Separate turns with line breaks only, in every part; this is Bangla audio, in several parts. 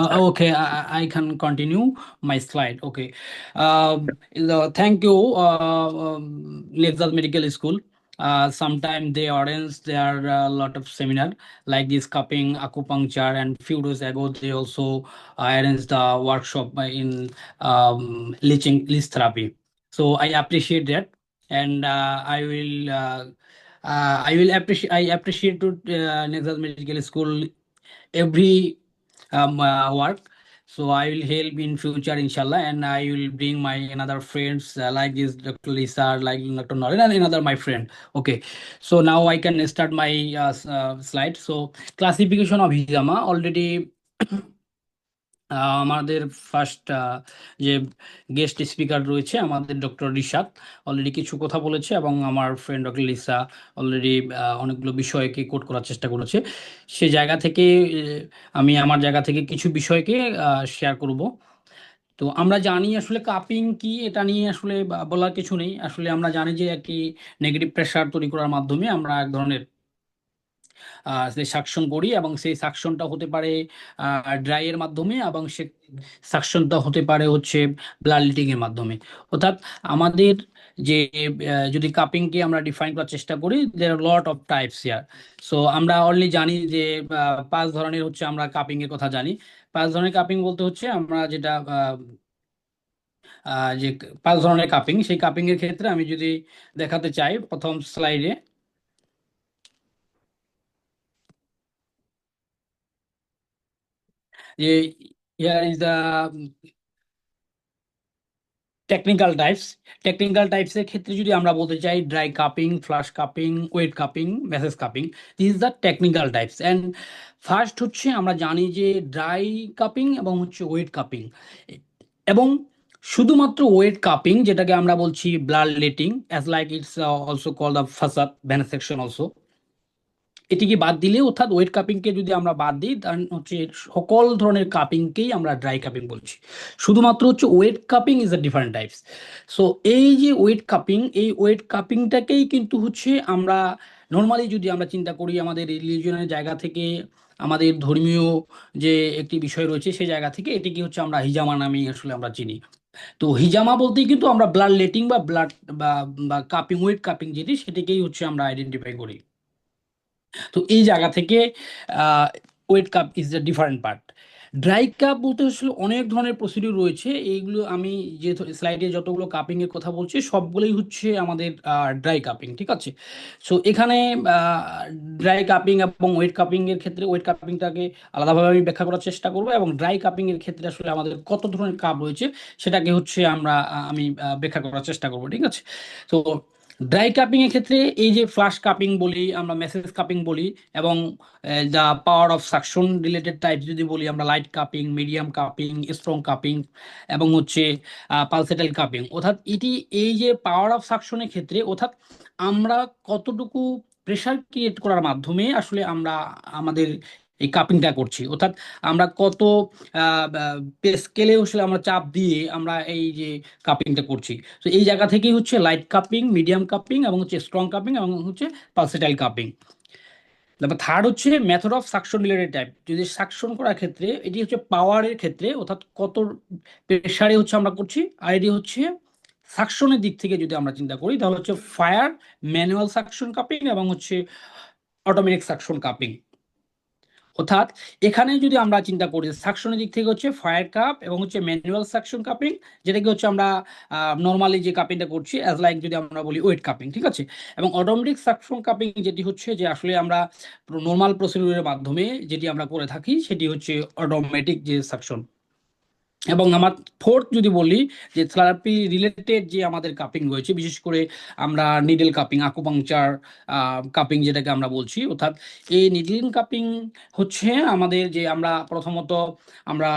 start.
Okay, I can continue my slide. Okay. Thank you, Lexas Medical School. Sometime they arrange there a lot of seminar like this cupping, acupuncture, and few days ago they also arranged the workshop in leech therapy. So I appreciate that, and I will appreciate I appreciate to Nexus Medical School every work. So I will help in future, inshallah, and I will bring my another friends like this, Dr. Lisa, like Dr. Norin, and another my friend. Okay, so now I can start my slide. So classification of hijama already. আমাদের ফার্স্ট যে গেস্ট স্পিকার রয়েছে আমাদের ডক্টর রিশাদ অলরেডি কিছু কথা বলেছে, এবং আমার ফ্রেন্ড ডক্টর লিসা অলরেডি অনেকগুলো বিষয়কে কোট করার চেষ্টা করেছে। সে জায়গা থেকে আমি আমার জায়গা থেকে কিছু বিষয়কে শেয়ার করব। তো আমরা জানি আসলে কাপিং কি, এটা নিয়ে আসলে বলার কিছু নেই। আসলে আমরা জানি যে একটি নেগেটিভ প্রেশার তৈরি করার মাধ্যমে আমরা এক ধরনের যে সাকশন করি, এবং সেই সাকশনটা হতে পারে ড্রাই এর মাধ্যমে, এবং সে সাকশনটা হতে পারে হচ্ছে ব্লাড লিটিং এর মাধ্যমে। অর্থাৎ আমাদের যে যদি কাপিংকে আমরা ডিফাইন করার চেষ্টা করি, there are lot of types here. So আমরা অনলি জানি যে পাঁচ ধরনের হচ্ছে আমরা কাপিং এর কথা জানি। পাঁচ ধরনের কাপিং বলতে হচ্ছে আমরা যেটা যে পাঁচ ধরনের কাপিং, সেই কাপিং এর ক্ষেত্রে আমি যদি দেখাতে চাই প্রথম স্লাইডে, যে here is the technical types. Technical টাইপসের ক্ষেত্রে যদি আমরা বলতে চাই dry cupping, flush cupping, wet cupping, massage cupping, this is the technical types. And first হচ্ছে আমরা জানি যে ড্রাই কাপিং এবং হচ্ছে ওয়েট কাপিং, এবং শুধুমাত্র ওয়েট কাপিং যেটাকে আমরা বলছি blood letting, as like it's also call the ফাসাদ ভেনাসেকশন অলসো, এটিকে বাদ দিলে, অর্থাৎ ওয়েট কাপিংকে যদি আমরা বাদ দিই, তাহলে হচ্ছে সকল ধরনের কাপিংকেই আমরা ড্রাই কাপিং বলছি। শুধুমাত্র হচ্ছে wet cupping is a different types. So এই যে ওয়েট কাপিং, এই ওয়েট কাপিংটাকেই কিন্তু হচ্ছে আমরা নর্মালি যদি আমরা চিন্তা করি আমাদের রিলিজিয়নের জায়গা থেকে, আমাদের ধর্মীয় যে একটি বিষয় রয়েছে সেই জায়গা থেকে, এটিকে হচ্ছে আমরা হিজামা নামে আসলে আমরা চিনি। তো হিজামা বলতেই কিন্তু আমরা ব্লাড লেটিং বা ব্লাড বা কাপিং, ওয়েট কাপিং যেটি, সেটিকেই হচ্ছে আমরা আইডেন্টিফাই করি। তো এই জায়গা থেকে wet cup is the different part. Dry cup বলতে আসলে অনেক ধরনের প্রসিডিউর রয়েছে। এইগুলো আমি যে স্লাইডে যতগুলো কাপিং এর কথা বলছি সবগুলোই হচ্ছে আমাদের ড্রাই কাপিং, ঠিক আছে। সো এখানে ড্রাই কাপিং এবং ওয়েট কাপিং এর ক্ষেত্রে ওয়েট কাপিংটাকে আলাদাভাবে আমি ব্যাখ্যা করার চেষ্টা করবো, এবং ড্রাই কাপিং এর ক্ষেত্রে আসলে আমাদের কত ধরনের কাপ রয়েছে সেটাকে হচ্ছে আমি ব্যাখ্যা করার চেষ্টা করবো, ঠিক আছে। তো ড্রাই কাপিং এর ক্ষেত্রে এই যে ফ্লাশ কাপিং বলি, আমরা মেসেজ কাপিং বলি, এবং the power of suction related type যদি বলি আমরা light cupping, medium cupping, strong cupping, এবং হচ্ছে পালসেটাইল কাপিং। অর্থাৎ এটি এই যে পাওয়ার অফ সাকশনের ক্ষেত্রে, অর্থাৎ আমরা কতটুকু প্রেশার ক্রিয়েট করার মাধ্যমে আসলে আমরা আমাদের এই কাপিংটা করছি, অর্থাৎ আমরা কত স্কেলে আসলে আমরা চাপ দিয়ে আমরা এই যে কাপিংটা করছি। তো এই জায়গা থেকেই হচ্ছে লাইট কাপিং, মিডিয়াম কাপিং, এবং হচ্ছে স্ট্রং কাপিং, এবং হচ্ছে পালসেটাইল কাপিং। তারপর থার্ড হচ্ছে method of suction related type. যদি সাকশন করার ক্ষেত্রে এটি হচ্ছে পাওয়ারের ক্ষেত্রে, অর্থাৎ কত প্রেশারে হচ্ছে আমরা করছি। আর এটি হচ্ছে সাকশনের দিক থেকে যদি আমরা চিন্তা করি তাহলে হচ্ছে ফায়ার, ম্যানুয়াল সাকশন কাপিং, এবং হচ্ছে অটোমেটিক সাকশন কাপিং। অর্থাৎ এখানে যদি আমরা চিন্তা করি সাকশনের দিক থেকে হচ্ছে ফায়ার কাপ এবং হচ্ছে ম্যানুয়াল সাকশন কাপিং, যেটাকে হচ্ছে আমরা নর্মালি যে কাপিংটা করছি অ্যাজ লাইক যদি আমরা বলি ওয়েট কাপিং, ঠিক আছে। এবং অটোমেটিক সাকশন কাপিং যেটি হচ্ছে যে আসলে আমরা নর্মাল প্রসিডিউরের মাধ্যমে যেটি আমরা করে থাকি সেটি হচ্ছে অটোমেটিক যে সাকশন। এবং আমার ফোর্থ যদি বলি যে থেরাপি রিলেটেড যে আমাদের কাপিং রয়েছে, বিশেষ করে আমরা নিডল কাপিং, আকুপাংচার কাপিং যেটাকে আমরা বলছি, অর্থাৎ এই নিডলিং কাপিং হচ্ছে আমাদের যে আমরা প্রথমত আমরা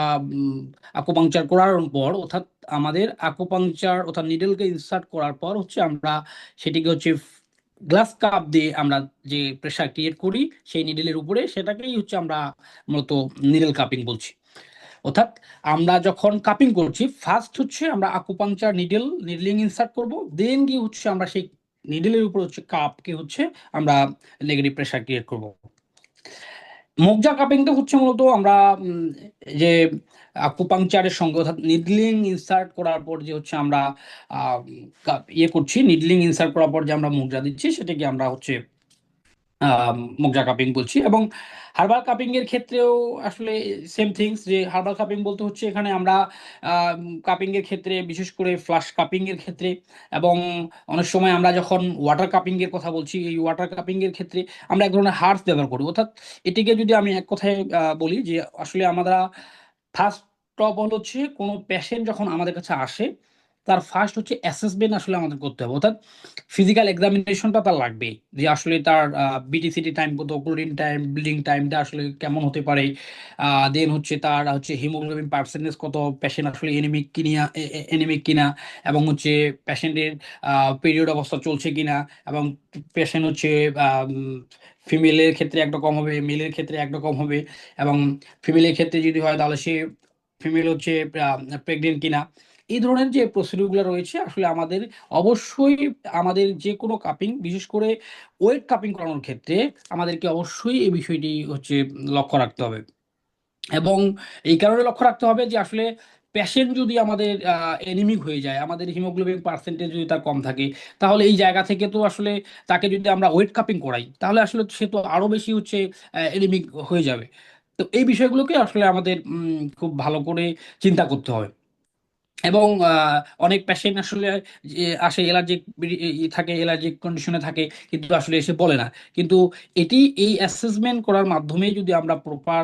আকুপাংচার করার পর, অর্থাৎ আমাদের আকুপাংচার অর্থাৎ নিডলকে ইনসার্ট করার পর হচ্ছে আমরা সেটিকে হচ্ছে গ্লাস কাপ দিয়ে আমরা যে প্রেশার ক্রিয়েট করি সেই নিডলের উপরে, সেটাকেই হচ্ছে আমরা মূলত নিডল কাপিং বলছি। অর্থাৎ আমরা যখন কাপিং করছি ফার্স্ট হচ্ছে আমরা আকুপাংচার নিডলিং ইনসার্ট করব, দেন গিয়ে হচ্ছে আমরা সেই নিডলের উপর হচ্ছে কাপকে হচ্ছে আমরা নেগেটিভ প্রেশার ক্রিয়েট করব। মজ্জা কাপিংটা হচ্ছে মূলত আমরা উম, যে আকুপাংচারের সঙ্গে অর্থাৎ নিডলিং ইনসার্ট করার পর যে হচ্ছে আমরা ইয়ে করছি, নিডলিং ইনসার্ট করার পর যে আমরা মুদ্রা দিচ্ছি সেটাকে আমরা হচ্ছে মুগজা কাপিং বলছি। এবং হার্বাল কাপিং এর ক্ষেত্রেও আসলে সেম থিংস, যে হার্বাল কাপিং বলতে হচ্ছে এখানে আমরা কাপিং এর ক্ষেত্রে বিশেষ করে ফ্লাশ কাপিং এর ক্ষেত্রে, এবং অনেক সময় আমরা যখন ওয়াটার কাপিং এর কথা বলছি, এই ওয়াটার কাপিং এর ক্ষেত্রে আমরা এক ধরনের হার্স ব্যবহার করি। অর্থাৎ এটিকে যদি আমি এক কথায় বলি যে আসলে আমরা ফার্স্ট টপ হল হচ্ছে কোনো পেশেন্ট যখন আমাদের কাছে আসে, তার ফার্স্ট হচ্ছে অ্যাসেসমেন্ট আসলে আমাদের করতে হবে। অর্থাৎ ফিজিক্যাল এক্সামিনেশনটা তার লাগবে, যে আসলে তার বিটিসিটি টাইম কত, ক্লোরিন টাইম, ব্লিডিং টাইমটা আসলে কেমন হতে পারে, দেন হচ্ছে তার হচ্ছে হিমোগ্লোবিন পার্সেন্টেজ কত, পেশেন্ট আসলে এনিমিক কিনা, এনিমিক কিনা, এবং হচ্ছে পেশেন্টের পিরিয়ড অবস্থা চলছে কিনা, এবং পেশেন্ট হচ্ছে ফিমেলের ক্ষেত্রে একরকম হবে, মেলের ক্ষেত্রে একরকম হবে, এবং ফিমেলের ক্ষেত্রে যদি হয় তাহলে সে ফিমেল হচ্ছে প্রেগনেন্ট কিনা। এই ধরনের যে প্রসিডিউরগুলো রয়েছে আসলে আমাদের অবশ্যই, আমাদের যে কোনো কাপিং, বিশেষ করে ওয়েট কাপিং করানোর ক্ষেত্রে আমাদেরকে অবশ্যই এই বিষয়টি হচ্ছে লক্ষ্য রাখতে হবে। এবং এই কারণে লক্ষ্য রাখতে হবে যে আসলে পেশেন্ট যদি আমাদের এনিমিক হয়ে যায়, আমাদের হিমোগ্লোবিন পার্সেন্টেজ যদি তার কম থাকে, তাহলে এই জায়গা থেকে তো আসলে তাকে যদি আমরা ওয়েট কাপিং করাই তাহলে আসলে সে তো আরো বেশি হচ্ছে এনিমিক হয়ে যাবে। তো এই বিষয়গুলোকে আসলে আমাদের খুব ভালো করে চিন্তা করতে হবে। এবং অনেক পেশেন্ট আসলে যে আসে অ্যালার্জিক থাকে, অ্যালার্জিক কন্ডিশনে থাকে, কিন্তু আসলে এসে বলে না। কিন্তু এটি এই অ্যাসেসমেন্ট করার মাধ্যমে যদি আমরা প্রপার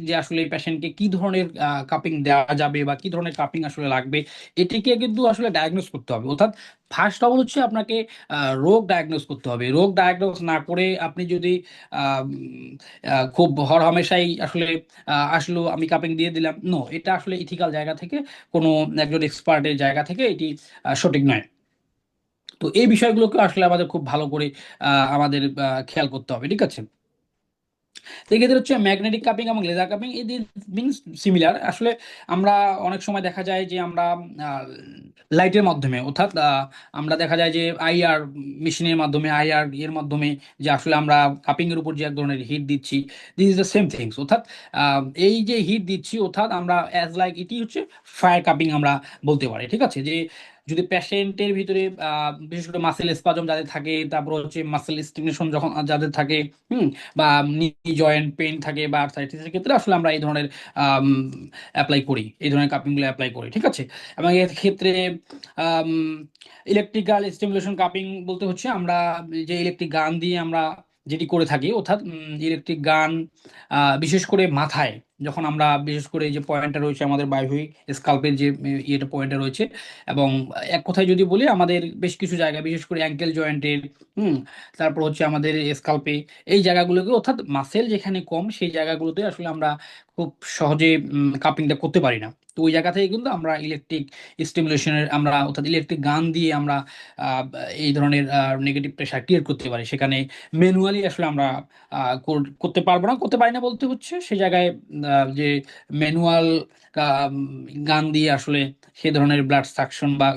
যে আসলে পেশেন্টকে কি ধরনের কাপিং দেওয়া যাবে বা কি ধরনের কাপিং আসলে লাগবে, এটিকে কিন্তু আসলে ডায়াগনোস করতে হবে। অর্থাৎ ফার্স্ট অফ অল হচ্ছে আপনাকে রোগ ডায়াগনোস করতে হবে। রোগ ডায়াগনোস না করে আপনি যদি আহ, উম, খুব হরহামেশাই আসলে আসলো আমি কাপিং দিয়ে দিলাম, নো, এটা আসলে ইথিক্যাল জায়গা থেকে, কোনো একজন এক্সপার্টের জায়গা থেকে এটি সঠিক নয়। তো এই বিষয়গুলোকে আসলে আমাদের খুব ভালো করে আমাদের খেয়াল করতে হবে, ঠিক আছে। তো এক্ষেত্রে হচ্ছে ম্যাগনেটিক কাপিং এবং লেজার কাপিং, এই মিনস সিমিলার। আসলে আমরা অনেক সময় দেখা যায় যে আমরা লাইটের মাধ্যমে, অর্থাৎ আমরা দেখা যায় যে আইআর মেশিনের মাধ্যমে, আইআর এর মাধ্যমে যে আসলে আমরা কাপিং এর উপর যে এক ধরনের হিট দিচ্ছি, this is the same things. অর্থাৎ এই যে হিট দিচ্ছি, অর্থাৎ আমরা অ্যাজ লাইক এটি হচ্ছে ফায়ার কাপিং আমরা বলতে পারি, ঠিক আছে। যে যদি পেশেন্টের ভিতরে বিশেষ করে মাসেল স্পাজম যাদের থাকে, তারপর হচ্ছে মাসেল স্টিমুলেশন যখন যাদের থাকে, হুম, বা নি জয়েন্ট পেইন থাকে বা আর্থ্রাইটিসের ক্ষেত্রে আসলে আমরা এই ধরনের অ্যাপ্লাই করি, এই ধরনের কাপিংগুলো অ্যাপ্লাই করি, ঠিক আছে। এবং এর ক্ষেত্রে ইলেকট্রিক্যাল স্টিমুলেশন কাপিং বলতে হচ্ছে আমরা যে ইলেকট্রিক গান দিয়ে আমরা যেটি করে থাকি, অর্থাৎ ইলেকট্রিক গান বিশেষ করে মাথায়, যখন আমরা বিশেষ করে এই যে পয়েন্টটা রয়েছে আমাদের বায়ুই স্কাল্পের যে ইয়েটা পয়েন্টটা রয়েছে, এবং এক কথায় যদি বলি আমাদের বেশ কিছু জায়গা বিশেষ করে অ্যাঙ্কেল জয়েন্টের, হুম, তারপর হচ্ছে আমাদের স্কাল্পে, এই জায়গাগুলোকে অর্থাৎ মাসেল যেখানে কম সেই জায়গাগুলোতে আসলে আমরা খুব সহজে কাপিংটা করতে পারি না। তো ওই জায়গা থেকে কিন্তু আমরা ইলেকট্রিক স্টিমুলেশনের আমরা অর্থাৎ ইলেকট্রিক গান দিয়ে আমরা আহ, এই ধরনের নেগেটিভ প্রেশার ক্রিয়েট করতে পারি। সেখানে ম্যানুয়ালি আসলে আমরা করতে পারবো না, করতে পারি না বলতে হচ্ছে সে জায়গায় যে ম্যানুয়াল গান দিয়ে আসলে সে ধরনের ব্লাড সাকশন বা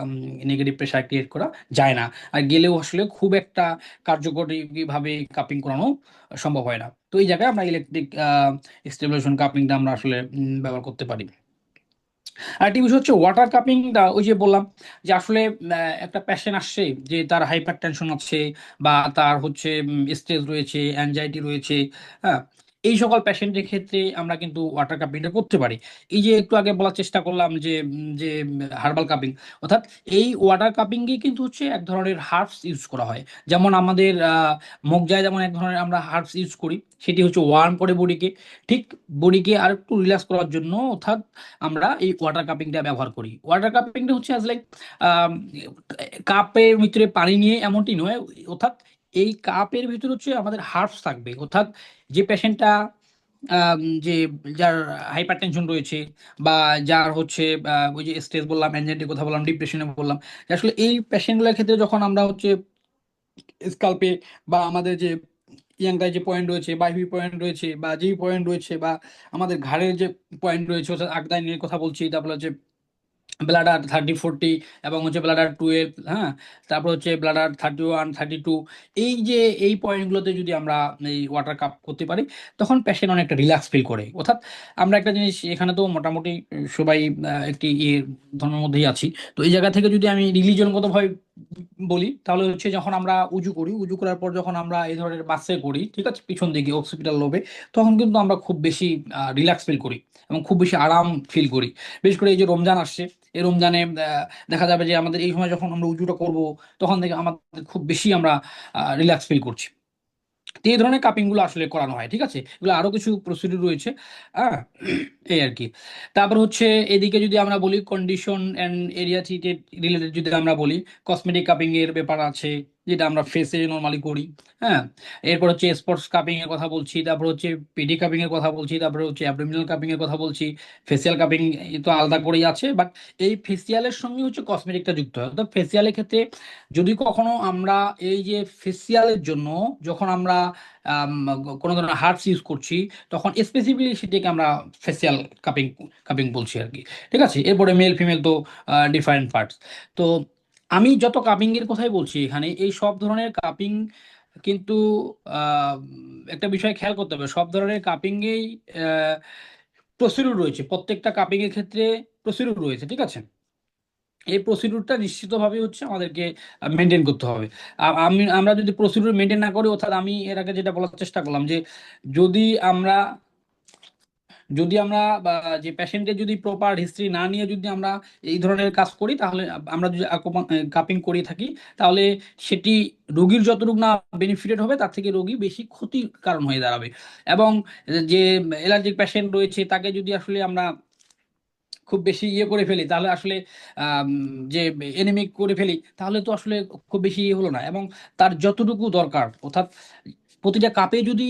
নেগেটিভ প্রেশার ক্রিয়েট করা যায় না। আর গেলেও আসলে খুব একটা কার্যকরী ভাবে কাপিং করানো সম্ভব হয় না। তো এই জায়গায় আমরা ইলেকট্রিক স্টেবিলাইজেশন কাপিংটা আমরা আসলে ব্যবহার করতে পারি। আরেকটি বিষয় হচ্ছে ওয়াটার কাপিংটা, ওই যে বললাম যে আসলে একটা পেশেন্ট আসছে যে তার হাইপার টেনশন আছে, বা তার হচ্ছে স্ট্রেস রয়েছে, অ্যাংজাইটি রয়েছে, হ্যাঁ, এই সকল পেশেন্টের ক্ষেত্রে আমরা কিন্তু ওয়াটার কাপিংটা করতে পারি। এই যে একটু আগে বলার চেষ্টা করলাম যে হার্বাল কাপিং, অর্থাৎ এই ওয়াটার কাপিংয়ে কিন্তু হচ্ছে এক ধরনের হার্বস ইউজ করা হয়। যেমন আমাদের মগজায় যেমন এক ধরনের আমরা হার্বস ইউজ করি, সেটি হচ্ছে ওয়ার্ম করে বডিকে, ঠিক বডিকে আর একটু রিল্যাক্স করার জন্য, অর্থাৎ আমরা এই ওয়াটার কাপিংটা ব্যবহার করি। ওয়াটার কাপিংটা হচ্ছে অ্যাজ লাইক কাপের ভিতরে পানি নিয়ে এমনটি নয়, অর্থাৎ এই কাপের ভিতরে হচ্ছে আমাদের হার্বস থাকবে। অর্থাৎ যে পেশেন্টটা যে যার হাইপার টেনশন রয়েছে, বা যার হচ্ছে ওই যে স্ট্রেস বললাম, অ্যাংজাইটির কথা বললাম, ডিপ্রেশনে বললাম, যে আসলে এই পেশেন্টগুলোর ক্ষেত্রে যখন আমরা হচ্ছে স্কাল্পে বা আমাদের যে ইয়াংটায় যে পয়েন্ট রয়েছে, বা হিপি পয়েন্ট রয়েছে, বা যেই পয়েন্ট রয়েছে, বা আমাদের ঘাড়ের যে পয়েন্ট রয়েছে, অর্থাৎ আগদাইনের কথা বলছি, তারপর হচ্ছে ব্লাডার 30-40 এবং হচ্ছে ব্লাডার 12, হ্যাঁ, তারপর হচ্ছে ব্লাডার 31-32। এই যে এই পয়েন্টগুলোতে যদি আমরা এই ওয়াটার কাপ করতে পারি, তখন পেশেন্ট অনেকটা রিল্যাক্স ফিল করে। অর্থাৎ আমরা একটা জিনিস এখানে তো মোটামুটি সবাই একটি ইয়ে ধর্মের মধ্যেই আছি। তো এই জায়গা থেকে যদি আমি রিলিজনগতভাবে বলি, তাহলে হচ্ছে যখন আমরা উজু করি, উজু করার পর যখন আমরা এই ধরনের বাসে করি, ঠিক আছে, পিছন দিকে অক্সিপিটাল লোবে, তখন কিন্তু আমরা খুব বেশি রিল্যাক্স ফিল করি এবং খুব বেশি আরাম ফিল করি। বিশেষ করে এই যে রমজান আসছে, এই রমজানে দেখা যাবে যে আমাদের এই সময় যখন আমরা উজুটা করব, তখন থেকে আমাদের খুব বেশি আমরা রিল্যাক্স ফিল করছি। তো এই ধরনের কাপিং গুলো আসলে করানো হয়, ঠিক আছে। এগুলো আরো কিছু প্রসিডিউর রয়েছে, হ্যাঁ, এই আর কি। তারপর হচ্ছে এদিকে যদি আমরা বলি condition and area treated related, যদি আমরা বলি কসমেটিক কাপিং এর ব্যাপার আছে, যেটা আমরা ফেসে নর্মালি করি, হ্যাঁ। এরপর হচ্ছে স্পোর্টস কাপিং এর কথা বলছি, তারপর হচ্ছে পেডি কাপিং এর কথা বলছি, তারপর হচ্ছে অ্যাবডোমিনাল কাপিং এর কথা বলছি। ফেসিয়াল কাপিং তো আলাদা করেই আছে, বাট এই ফেসিয়ালের সঙ্গে হচ্ছে কসমেটিকটা যুক্ত হয়। তো ফেসিয়ালের ক্ষেত্রে যদি কখনো আমরা এই যে ফেসিয়ালের জন্য যখন আমরা আম, কোনো ধরনের হার্বস ইউজ করছি, তখন স্পেসিফিকলি সেটাকে আমরা ফেসিয়াল কাপিং কাপিং বলছি আর কি। ঠিক আছে, এরপরে মেল ফিমেল তো ডিফারেন্ট পার্টস। তো আমি যত কাপিং এর কথাই বলছি এখানে, এই সব ধরনের কাপিং কিন্তু আহ, একটা বিষয় খেয়াল করতে হবে, সব ধরনের কাপিংয়েই প্রসিডিউর রয়েছে, প্রত্যেকটা কাপিং এর ক্ষেত্রে প্রসিডিউর রয়েছে, ঠিক আছে। এই প্রসিডিউরটা নিশ্চিতভাবে হচ্ছে আমাদেরকে মেনটেন করতে হবে। আমরা যদি প্রসিডিউর মেনটেন না করি, অর্থাৎ আমি এর আগে যেটা বলার চেষ্টা করলাম যে যদি আমরা যদি আমরা বা যে পেশেন্টের যদি প্রপার হিস্ট্রি না নিয়ে যদি আমরা এই ধরনের কাজ করি, তাহলে আমরা যদি কাপিং করে থাকি, তাহলে সেটি রোগীর যতটুকু না বেনিফিটেড হবে, তার থেকে রোগী বেশি ক্ষতির কারণ হয়ে দাঁড়াবে। এবং যে অ্যালার্জিক পেশেন্ট রয়েছে, তাকে যদি আসলে আমরা খুব বেশি ইয়ে করে ফেলি, তাহলে আসলে আম, যে এনিমিক করে ফেলি, তাহলে তো আসলে খুব বেশি ইয়ে হলো না। এবং তার যতটুকু দরকার, অর্থাৎ প্রতিটা কাপে যদি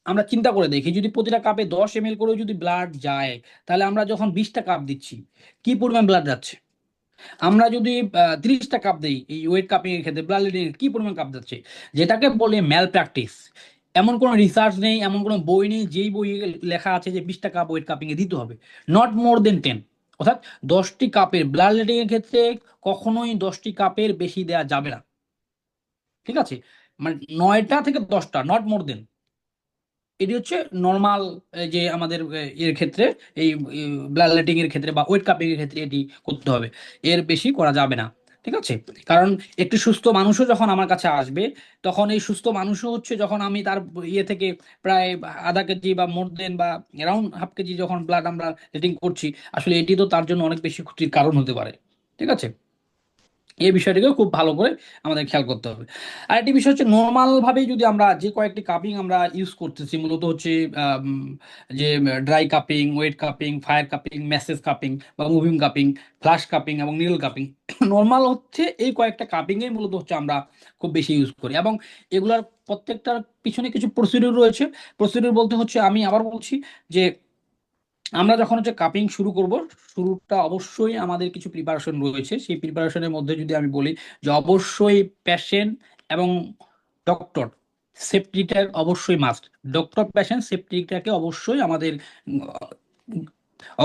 আমরা চিন্তা করে দেখি, যদি প্রতিটা কাপে 10 ml করে যদি ব্লাড যায়, তাহলে আমরা যখন 20টা কাপ দিচ্ছি, কি পরিমাণ ব্লাড যাচ্ছে। আমরা যদি 30টা কাপ দিই, এই ওয়েট কাপিং এর ক্ষেত্রে ব্লাড কি পরিমাণ কাপ যাচ্ছে, যেটাকে বলে ম্যাল প্র্যাকটিস। এমন কোনো রিসার্চ নেই, এমন কোনো বই নেই যেই বইয়ে লেখা আছে যে 20টা কাপ ওয়েট কাপিং এ দিতে হবে। নট মোর দেন 10। অর্থাৎ 10টি কাপের ব্লাড লেডিং এর ক্ষেত্রে কখনোই 10টি কাপের বেশি দেওয়া যাবে না, ঠিক আছে। মানে 9টা থেকে 10টা, নট মোর দেন। এটি হচ্ছে নর্মাল যে আমাদের এর ক্ষেত্রে, এই ব্লাড লেটিং এর ক্ষেত্রে বা ওয়েট কাপিং এর ক্ষেত্রে এটি করতে হবে, এর বেশি করা যাবে না, ঠিক আছে। কারণ একটি সুস্থ মানুষও যখন আমার কাছে আসবে, তখন এই সুস্থ মানুষও হচ্ছে যখন আমি তার ইয়ে থেকে প্রায় আধা কেজি বা মোর দেন বা অ্যারাউন্ড হাফ কেজি যখন ব্লাড আমরা লেটিং করছি, আসলে এটি তো তার জন্য অনেক বেশি ক্ষতির কারণ হতে পারে, ঠিক আছে। এই বিষয়টিকে খুব ভালো করে আমাদের খেয়াল করতে হবে। আর একটি বিষয় হচ্ছে, নর্মাল ভাবে যদি আমরা যে কয়েকটি কাপিং আমরা ইউজ করতেছি, মূলত হচ্ছে আম, যে dry cupping, wet cupping, fire cupping, massage cupping বা মুভিং কাপিং, ফ্লাশ কাপিং এবং নিডল কাপিং, নর্মাল হচ্ছে এই কয়েকটা কাপিং এর মূলত হচ্ছে আমরা খুব বেশি ইউজ করি। এবং এগুলার প্রত্যেকটার পিছনে কিছু প্রসিডিউর রয়েছে। প্রসিডিউর বলতে হচ্ছে, আমি আবার বলছি যে আমরা যখন হচ্ছে কাপিং শুরু করব, শুরুটা অবশ্যই আমাদের কিছু প্রিপারেশন রয়েছে। সেই প্রিপারেশনের মধ্যে যদি আমি বলি যে অবশ্যই পেশেন্ট এবং ডক্টর সেফটিটা অবশ্যই মাস্ট। ডক্টর পেশেন্ট সেফটিটাকে অবশ্যই আমাদের উম,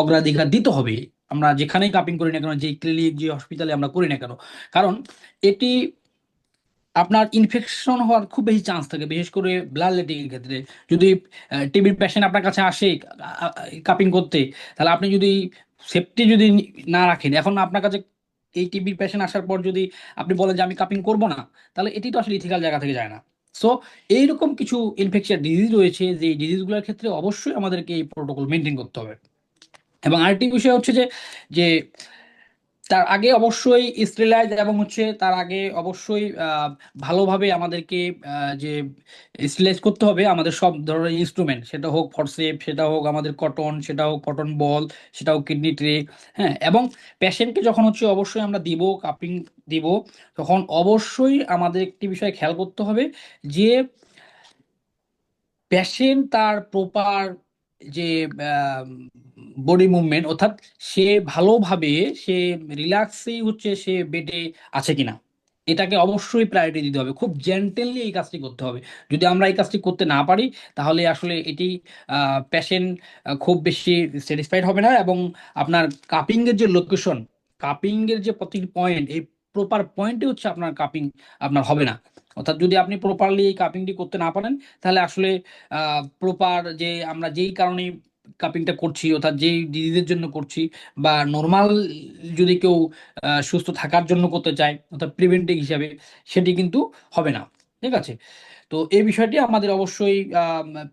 অগ্রাধিকার দিতে হবে। আমরা যেখানেই কাপিং করি না কেন, যে ক্লিনিক যে হসপিটালে আমরা করি না কেন, কারণ এটি আপনার ইনফেকশন হওয়ার খুব বেশি চান্স থাকে, বিশেষ করে ব্লাড লেটিং এর ক্ষেত্রে। যদি টিবির পেশেন্ট আপনার কাছে আসে কাপিং করতে, তাহলে আপনি যদি সেফটি যদি না রাখেন, এখন আপনার কাছে এই টিবির পেশেন্ট আসার পর যদি আপনি বলেন যে আমি কাপিং করব না, তাহলে এটি তো আসলে ইথিক্যাল জায়গা থেকে যায় না। সো এইরকম কিছু ইনফেকশন ডিজিজ রয়েছে, যে ডিজিজগুলোর ক্ষেত্রে অবশ্যই আমাদেরকে এই প্রোটোকল মেনটেন করতে হবে। এবং আরেকটি বিষয় হচ্ছে যে যে তার আগে অবশ্যই স্টেরিলাইজ, এবং হচ্ছে তার আগে অবশ্যই ভালোভাবে আমাদেরকে যে স্টেরিলাইজ করতে হবে আমাদের সব ধরনের ইনস্ট্রুমেন্ট, সেটা হোক ফরসেপ, সেটা হোক আমাদের কটন, সেটা হোক কটন বল, সেটা হোক কিডনি ট্রে, হ্যাঁ। এবং পেশেন্টকে যখন হচ্ছে অবশ্যই আমরা দিব কাপিং দিব, তখন অবশ্যই আমাদের একটি বিষয় খেয়াল করতে হবে যে পেশেন্ট তার প্রপার যে বডি মুভমেন্ট, অর্থাৎ সে ভালোভাবে, সে রিল্যাক্সেই হচ্ছে সে বেডে আছে কিনা, এটাকে অবশ্যই প্রায়োরিটি দিতে হবে। খুব জেন্টেললি এই কাজটি করতে হবে। যদি আমরা এই কাজটি করতে না পারি, তাহলে আসলে এটি পেশেন্ট খুব বেশি স্যাটিসফাইড হবে না। এবং আপনার কাপিং এর যে লোকেশন, কাপিং এর যে প্রতিটি পয়েন্ট, এই প্রপার পয়েন্টে হচ্ছে আপনার কাপিং আপনার হবে না। অর্থাৎ যদি আপনি প্রপারলি এই কাপিংটি করতে না পারেন, তাহলে আসলে প্রপার যে আমরা যেই কারণে কাপিংটা করছি, অর্থাৎ যেই ডিজিজের জন্য করছি, বা নর্মাল যদি কেউ সুস্থ থাকার জন্য করতে চায় অর্থাৎ প্রিভেন্টিভ হিসাবে, সেটি কিন্তু হবে না। ঠিক আছে। তো এই বিষয়টি আমাদের অবশ্যই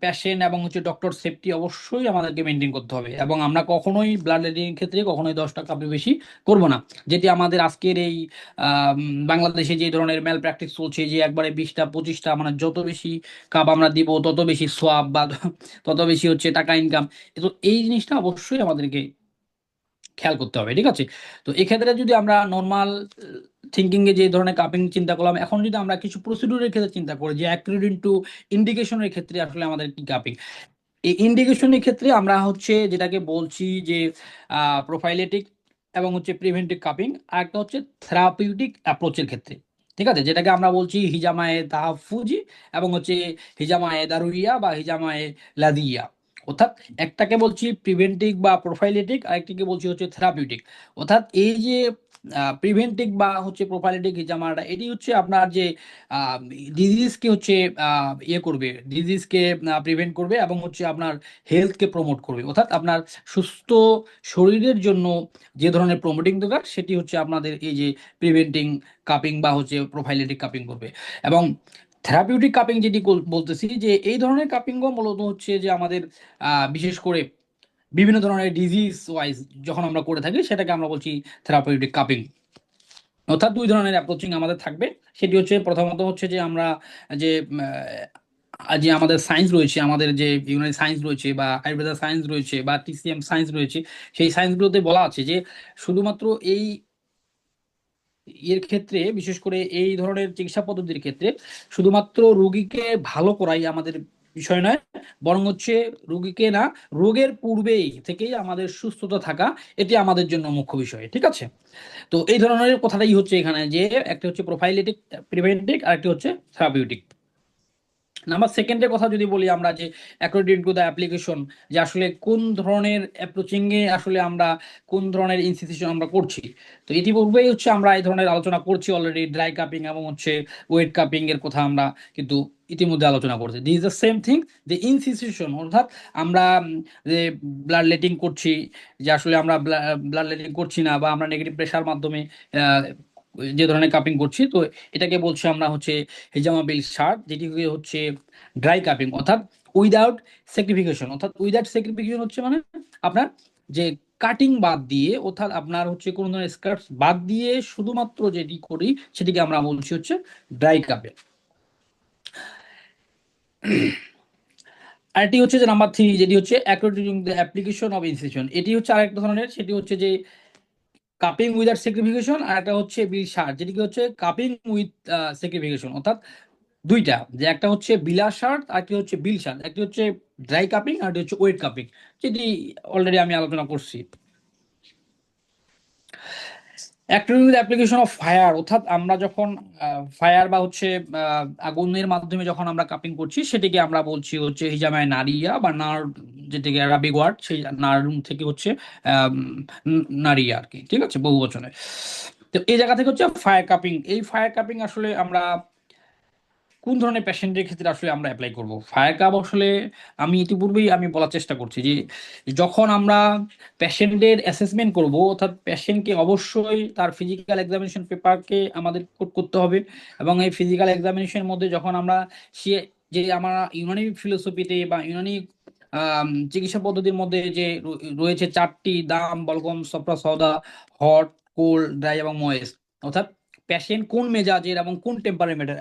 প্যাশেন্ট এবং হচ্ছে ডক্টর সেফটি অবশ্যই আমাদেরকে মেনটেন করতে হবে, এবং আমরা কখনোই ব্লাড লেডিং ক্ষেত্রে কখনোই 10টা কাপের বেশি করব না। যেটি আমাদের আজকের এই বাংলাদেশে যে ধরনের ম্যাল প্র্যাকটিস চলছে, যে একবারে 20টা 25টা, মানে যত বেশি কাপ আমরা দিব তত বেশি সোয়াব বা তত বেশি হচ্ছে টাকা ইনকাম। তো এই জিনিসটা অবশ্যই আমাদেরকে খেয়াল করতে হবে। ঠিক আছে। তো এক্ষেত্রে যদি আমরা নর্মাল থিঙ্কিং এ যে ধরনের কাপিং চিন্তা করলাম, এখন যদি আমরা কিছু প্রসিডিউরের ক্ষেত্রে চিন্তা করি যে অ্যাকিউরেট টু ইন্ডিকেশনের ক্ষেত্রে আসলে আমাদের কি কাপিং, এই ইন্ডিকেশনের ক্ষেত্রে আমরা হচ্ছে যেটাকে বলছি যে প্রোফাইলেটিক এবং হচ্ছে প্রিভেন্টিভ কাপিং, আর একটা হচ্ছে থেরাপিউটিক অ্যাপ্রোচের ক্ষেত্রে। ঠিক আছে, যেটাকে আমরা বলছি হিজামায়ে তাহাফুজি এবং হচ্ছে হিজামায়ে দারুইয়া বা হিজামায়ে লাদিয়া। অর্থাৎ একটাকে বলছি প্রিভেন্টিভ বা প্রোফাইলেটিক, আরেকটিকে বলছি হচ্ছে থেরাপিউটিক। অর্থাৎ এই যে প্রিভেন্টিভ বা হচ্ছে প্রোফাইলেটিক হিজামাটা, এটি হচ্ছে আপনার যে ডিজিজকে হচ্ছে ইয়ে করবে, ডিজিজকে প্রিভেন্ট করবে এবং হচ্ছে আপনার হেলথকে প্রমোট করবে। অর্থাৎ আপনার সুস্থ শরীরের জন্য যে ধরনের প্রমোটিং দরকার, সেটি হচ্ছে আপনাদের এই যে প্রিভেন্টিং কাপিং বা হচ্ছে প্রোফাইলেটিক কাপিং করবে। এবং থেরাপিউটিক কাপিং যেটি বলতেছি, যে এই ধরনের কাপিংও মূলত হচ্ছে যে আমাদের বিশেষ করে বিভিন্ন ধরনের ডিজিজ ওয়াইজ যখন আমরা করে থাকি, সেটাকে আমরা বলছি থেরাপিউটিক কাপিং। অর্থাৎ দুই ধরনের অ্যাপ্রোচিং আমাদের থাকবে। সেটি হচ্ছে প্রথমত হচ্ছে যে আমরা যে যে আমাদের সায়েন্স রয়েছে, আমাদের যে ইউনানি সায়েন্স রয়েছে বা আয়ুর্বেদা সায়েন্স রয়েছে বা টিসিএম সায়েন্স রয়েছে, সেই সায়েন্সগুলোতে বলা আছে যে শুধুমাত্র এই এর ক্ষেত্রে, বিশেষ করে এই ধরনের চিকিৎসা পদ্ধতির ক্ষেত্রে, শুধুমাত্র রোগীকে ভালো করাই আমাদের বিষয় নয়, বরং হচ্ছে রোগীকে না, রোগের পূর্বেই থেকেই আমাদের সুস্থতা থাকা, এটি আমাদের জন্য মুখ্য বিষয়। ঠিক আছে। তো এই ধরনের কথাটাই হচ্ছে এখানে, যে একটা হচ্ছে প্রোফাইলেটিক প্রিভেন্টিভ আর একটি হচ্ছে থেরাপিউটিক। নাম্বার সেকেন্ডের কথা যদি বলি আমরা, যে অ্যাকর্ডিং টু দ্য অ্যাপ্লিকেশন, যে আসলে কোন ধরনের অ্যাপ্রোচিং এ আসলে আমরা কোন ধরনের ইনস্টিটিউশন আমরা করছি। তো ইতিপূর্বেই হচ্ছে আমরা এই ধরনের আলোচনা করছি অলরেডি, ড্রাই কাপিং এবং হচ্ছে ওয়েট কাপিং এর কথা আমরা কিন্তু ইতিমধ্যে আলোচনা করছি। This is the same thing, যে ইনস্টিটিউশন, অর্থাৎ আমরা যে ব্লাড লেটিং করছি, যে আসলে আমরা ব্লাড লেটিং করছি না, বা আমরা নেগেটিভ প্রেশার মাধ্যমে আহ, যে ধরনের কাপিং করছি, তো এটাকে বলছি আমরা হচ্ছে হিজামা বিল শার্ট, যেটি হচ্ছে ড্রাই কাপিং, অর্থাৎ উইদাউট স্যাক্রিফিকেশন। অর্থাৎ উইদাউট স্যাক্রিফিকেশন হচ্ছে মানে আপনার যে কাটিং বাদ দিয়ে, অর্থাৎ আপনার হচ্ছে কোনো ধরনের স্কার্টস বাদ দিয়ে শুধুমাত্র যেটি করি, সেটিকে আমরা বলছি হচ্ছে ড্রাই কাপিং। আরেকটি হচ্ছে যে নাম্বার 3, যেটি হচ্ছে according the application of incision, এটি হচ্ছে আরেকটা ধরনের, সেটি হচ্ছে যে কাপিং উইদাউট স্যাক্রিফিকেশন, আর একটা হচ্ছে বিল শার্ট, যেটি হচ্ছে কাপিং উইথ স্যাক্রিফিকেশন। অর্থাৎ দুইটা, যে একটা হচ্ছে বিলাস শার্ট আর একটি হচ্ছে বিল শার্ট, একটি হচ্ছে ড্রাই কাপিং আর একটি হচ্ছে ওয়েট কাপিং, যেটি অলরেডি আমি আলোচনা করছি। অ্যাপ্লিকেশন অফ ফায়ার, অর্থাৎ আমরা যখন ফায়ার বা হচ্ছে আগুনের মাধ্যমে যখন আমরা কাপিং করছি, সেটিকে আমরা বলছি হচ্ছে হিজামায় নারিয়া বা নার, যেটিকে অ্যারাবিক ওয়ার্ড, সেই নার থেকে হচ্ছে নারিয়া আর কি। ঠিক আছে, বহু বচনে। তো এই জায়গা থেকে হচ্ছে ফায়ার কাপিং। এই ফায়ার কাপিং আসলে আমরা কোন ধরনের পেশেন্টের ক্ষেত্রে আসলে আমরা অ্যাপ্লাই করব? ফায়ার কাপ আসলে আমি ইতিপূর্বেই আমি বলার চেষ্টা করছি, যে যখন আমরা পেশেন্টের অ্যাসেসমেন্ট করব, অর্থাৎ পেশেন্টকে অবশ্যই তার ফিজিক্যাল এক্সামিনেশন পেপারকে আমাদের করতে হবে। এবং এই ফিজিক্যাল এক্সামিনেশনের মধ্যে যখন আমরা সে যে আমরা ইউনানি ফিলোসফিতে বা ইউনানি চিকিৎসা পদ্ধতির মধ্যে যে রয়েছে 4টি দাম, বলগম, সপ্রা, সদা, হট, কোল্ড, ড্রাই এবং ময়েস, অর্থাৎ পেশেন্ট কোন মেজাজের এবং কোন টেম্পারেমেন্টের,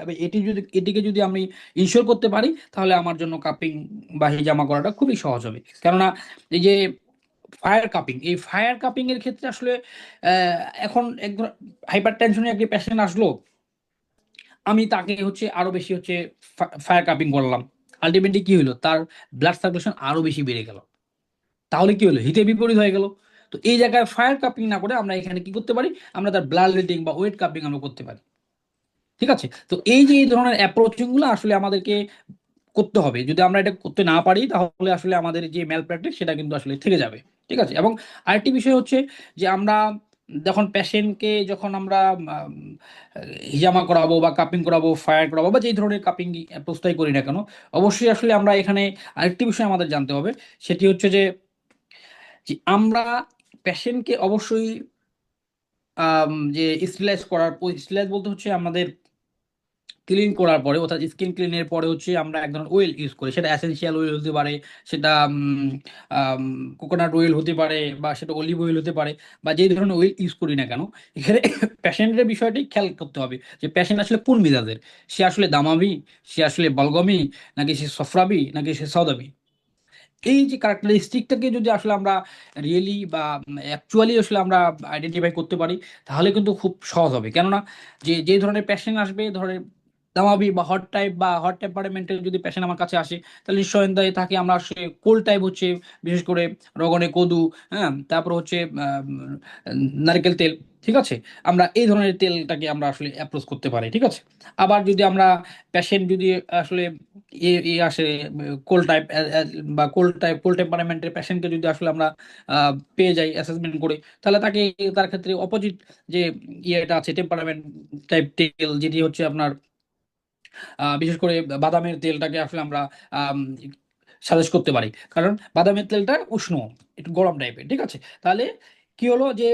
এটিকে যদি আমি ইনশিওর করতে পারি, তাহলে আমার জন্য কাপিং বা হিজামা করাটা খুবই সহজ হবে। কেননা এই যে ফায়ার কাপিং, এই ফায়ার কাপিং এর ক্ষেত্রে আসলে এখন এক হাইপার টেনশনের একটি পেশেন্ট আসলো, আমি তাকে হচ্ছে আরো বেশি হচ্ছে ফায়ার কাপিং করলাম, আলটিমেটলি কি হলো, তার ব্লাড সার্কুলেশন আরো বেশি বেড়ে গেল, তাহলে কি হলো, হিতে বিপরীত হয়ে গেল। তো এই জায়গায় ফায়ার কাপিং না করে আমরা এখানে কি করতে পারি, আমরা তার ব্লাড লেটিং বা ওয়েট কাপিং আমরা করতে পারি। ঠিক আছে। তো এই যে এই ধরনের অ্যাপ্রোচিং গুলো আসলে আমাদেরকে করতে হবে। যদি আমরা এটা করতে না পারি, তাহলে আসলে আমাদের যে ম্যাল প্র্যাকটিস, সেটা কিন্তু আসলে থেকে যাবে। ঠিক আছে। এবং আরেকটি বিষয় হচ্ছে যে আমরা যখন পেশেন্টকে যখন আমরা হিজামা করাবো বা কাপিং করাবো, ফায়ার করাবো, বা যেই ধরনের কাপিং প্রস্তুত করি না কেন, অবশ্যই আসলে আমরা এখানে আরেকটি বিষয় আমাদের জানতে হবে। সেটি হচ্ছে যে আমরা পেশেন্টকে অবশ্যই যে স্টেরিলাইজ করার, স্টেরিলাইজ বলতে হচ্ছে আমাদের ক্লিন করার পরে, অর্থাৎ স্কিন ক্লিনের পরে হচ্ছে আমরা এক ধরনের ওয়েল ইউজ করি। সেটা অ্যাসেনশিয়াল ওয়েল হতে পারে, সেটা কোকোনাট অয়েল হতে পারে, বা সেটা অলিভ অয়েল হতে পারে, বা যেই ধরনের অয়েল ইউজ করি না কেন, এখানে পেশেন্টের বিষয়টি খেয়াল করতে হবে যে পেশেন্ট আসলে কোন মেজাজের। সে আসলে দামাবি, সে আসলে বলগমি, নাকি সে সফরাবি, নাকি সে সৌদাবি। এই যে ক্যারেক্টারিস্টিকটাকে যদি আসলে আমরা রিয়েলি বা অ্যাকচুয়ালি আসলে আমরা আইডেন্টিফাই করতে পারি, তাহলে কিন্তু খুব সহজ হবে। কেননা যে যে ধরনের পেশেন্ট আসবে, ধরেন দামাবি বা হট টাইপ বা হট টেম্পারমেন্টের যদি পেশেন্ট আমার কাছে আসে, তাহলে নিশ্চয়ই তাকে আমরা আসলে কোল্ড টাইপ হচ্ছে, বিশেষ করে রগনে কদু, হ্যাঁ, তারপর হচ্ছে নারকেল তেল, ঠিক আছে, আমরা এই ধরনের তেলটাকে আমরা আসলে অ্যাপ্রোচ করতে পারি, ঠিক আছে। আবার যদি আমরা পেশেন্ট যদি আসলে আসে কোল্ড টাইপ বা কোল্ড টেম্পারামেন্টের পেশেন্টকে যদি আসলে আমরা পেয়ে যাই অ্যাসেসমেন্ট করে, তাহলে তাকে, তার ক্ষেত্রে অপোজিট যে ইয়েটা আছে টেম্পারামেন্ট টাইপ তেল, যেটি হচ্ছে আপনার বিশেষ করে বাদামের তেলটাকে আসলে আমরা সাজেস্ট করতে পারি। কারণ বাদামের তেলটা উষ্ণ, একটু গরম টাইপের, ঠিক আছে। তাহলে কি হলো যে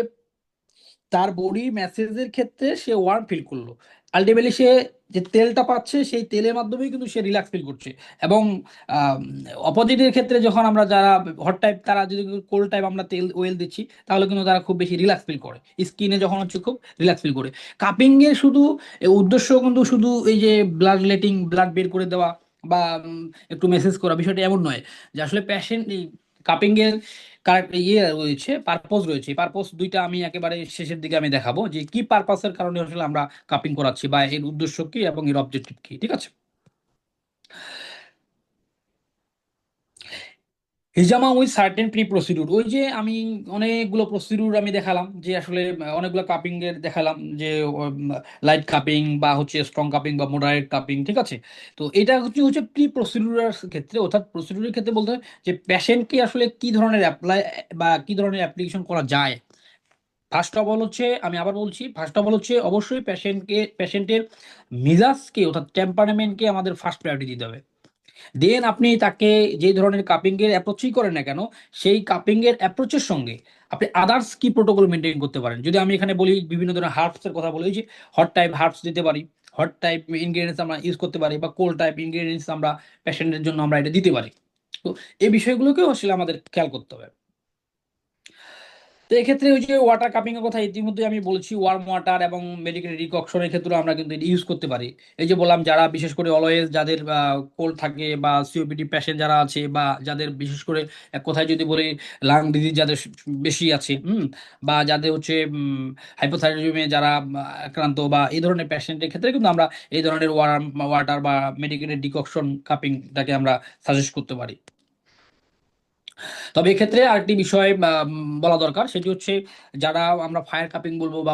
তার বডি মেসেজের ক্ষেত্রে সে ওয়ার্ম ফিল করলো, আলটিমেটলি সে যে তেলটা পাচ্ছে সেই তেলের মাধ্যমেই কিন্তু সে রিল্যাক্স ফিল করছে। এবং অপোজিটের ক্ষেত্রে যখন আমরা যারা হট টাইপ, তারা যদি কোল্ড টাইপ আমরা তেল ওয়েল দিচ্ছি, তাহলে কিন্তু তারা খুব বেশি রিল্যাক্স ফিল করে, স্কিনে যখন হচ্ছে খুব রিল্যাক্স ফিল করে। কাপিং এর শুধু উদ্দেশ্য কিন্তু শুধু এই যে ব্লাড লেটিং, ব্লাড বের করে দেওয়া, বা একটু মেসেজ করা, বিষয়টা এমন নয়। যে আসলে প্যাশেন্ট কাপিং এর ইয়ে রয়েছে, পারপোজ রয়েছে। পারপোজ দুইটা আমি একেবারে শেষের দিকে আমি দেখাবো যে কি পারপাসের কারণে আসলে আমরা কাপিং করাচ্ছি, বা এর উদ্দেশ্য কি এবং এর অবজেক্টিভ কি, ঠিক আছে। হিজামা উইথ সার্টেন প্রি প্রসিডিউর, ওই যে আমি অনেকগুলো প্রসিডিউর আমি দেখালাম, যে আসলে অনেকগুলো কাপিং এর দেখালাম, যে লাইট কাপিং বা হচ্ছে স্ট্রং কাপিং বা মোডারেট কাপিং, ঠিক আছে। তো এটা হচ্ছে হচ্ছে প্রি প্রসিডিউরের ক্ষেত্রে, অর্থাৎ প্রসিডিউরের ক্ষেত্রে বলতে হয় যে পেশেন্টকে আসলে কি ধরনের অ্যাপ্লাই বা কি ধরনের অ্যাপ্লিকেশন করা যায়। ফার্স্ট অফ অল হচ্ছে, আমি আবার বলছি, ফার্স্ট অফ অল হচ্ছে অবশ্যই পেশেন্টের মিজাজকে, অর্থাৎ টেম্পারামেন্টকে আমাদের ফার্স্ট প্রায়োরিটি দিতে হবে। দেন আপনি তাকে যে ধরনের কাপিং এর অ্যাপ্রোচই করেন না কেন, সেই কাপিং এর অ্যাপ্রোচের সঙ্গে আপনি আদার্স কি প্রোটোকল মেনটেন করতে পারেন। যদি আমি এখানে বলি, বিভিন্ন ধরনের হার্বস এর কথা বলি, ওই যে হট টাইপ হার্বস দিতে পারি, হট টাইপ ইনগ্রেডিয়েন্টস আমরা ইউজ করতে পারি, বা কোল্ড টাইপ ইনগ্রেডিয়েন্টস আমরা পেশেন্টের জন্য আমরা এটা দিতে পারি। তো এই বিষয়গুলোকেও আসলে আমাদের খেয়াল করতে হবে। তো এক্ষেত্রে ওই যে ওয়াটার কাপিং এর কথা ইতিমধ্যে আমি বলেছি, ওয়ার্ম ওয়াটার এবং মেডিকেল রিককশনের ক্ষেত্রে আমরা কিন্তু ইউজ করতে পারি। এই যে বললাম, যারা বিশেষ করে অলওয়েজ যাদের কোল্ড থাকে, বা সিওপিডি পেশেন্ট যারা আছে, বা যাদের বিশেষ করে এক কথায় যদি বলি লাং ডিজিজ যাদের বেশি আছে, বা যাদের হচ্ছে হাইপোথাইরয়েডিজমে যারা আক্রান্ত, বা এই ধরনের পেশেন্টের ক্ষেত্রে কিন্তু আমরা এই ধরনের ওয়ার্ম ওয়াটার বা মেডিকেটেড ডিককশন কাপিংটাকে আমরা সাজেস্ট করতে পারি। তবে এক্ষেত্রে আরেকটি বিষয় বলা দরকার, সেটি হচ্ছে যারা আমরা ফায়ার কাপিং বলবো বা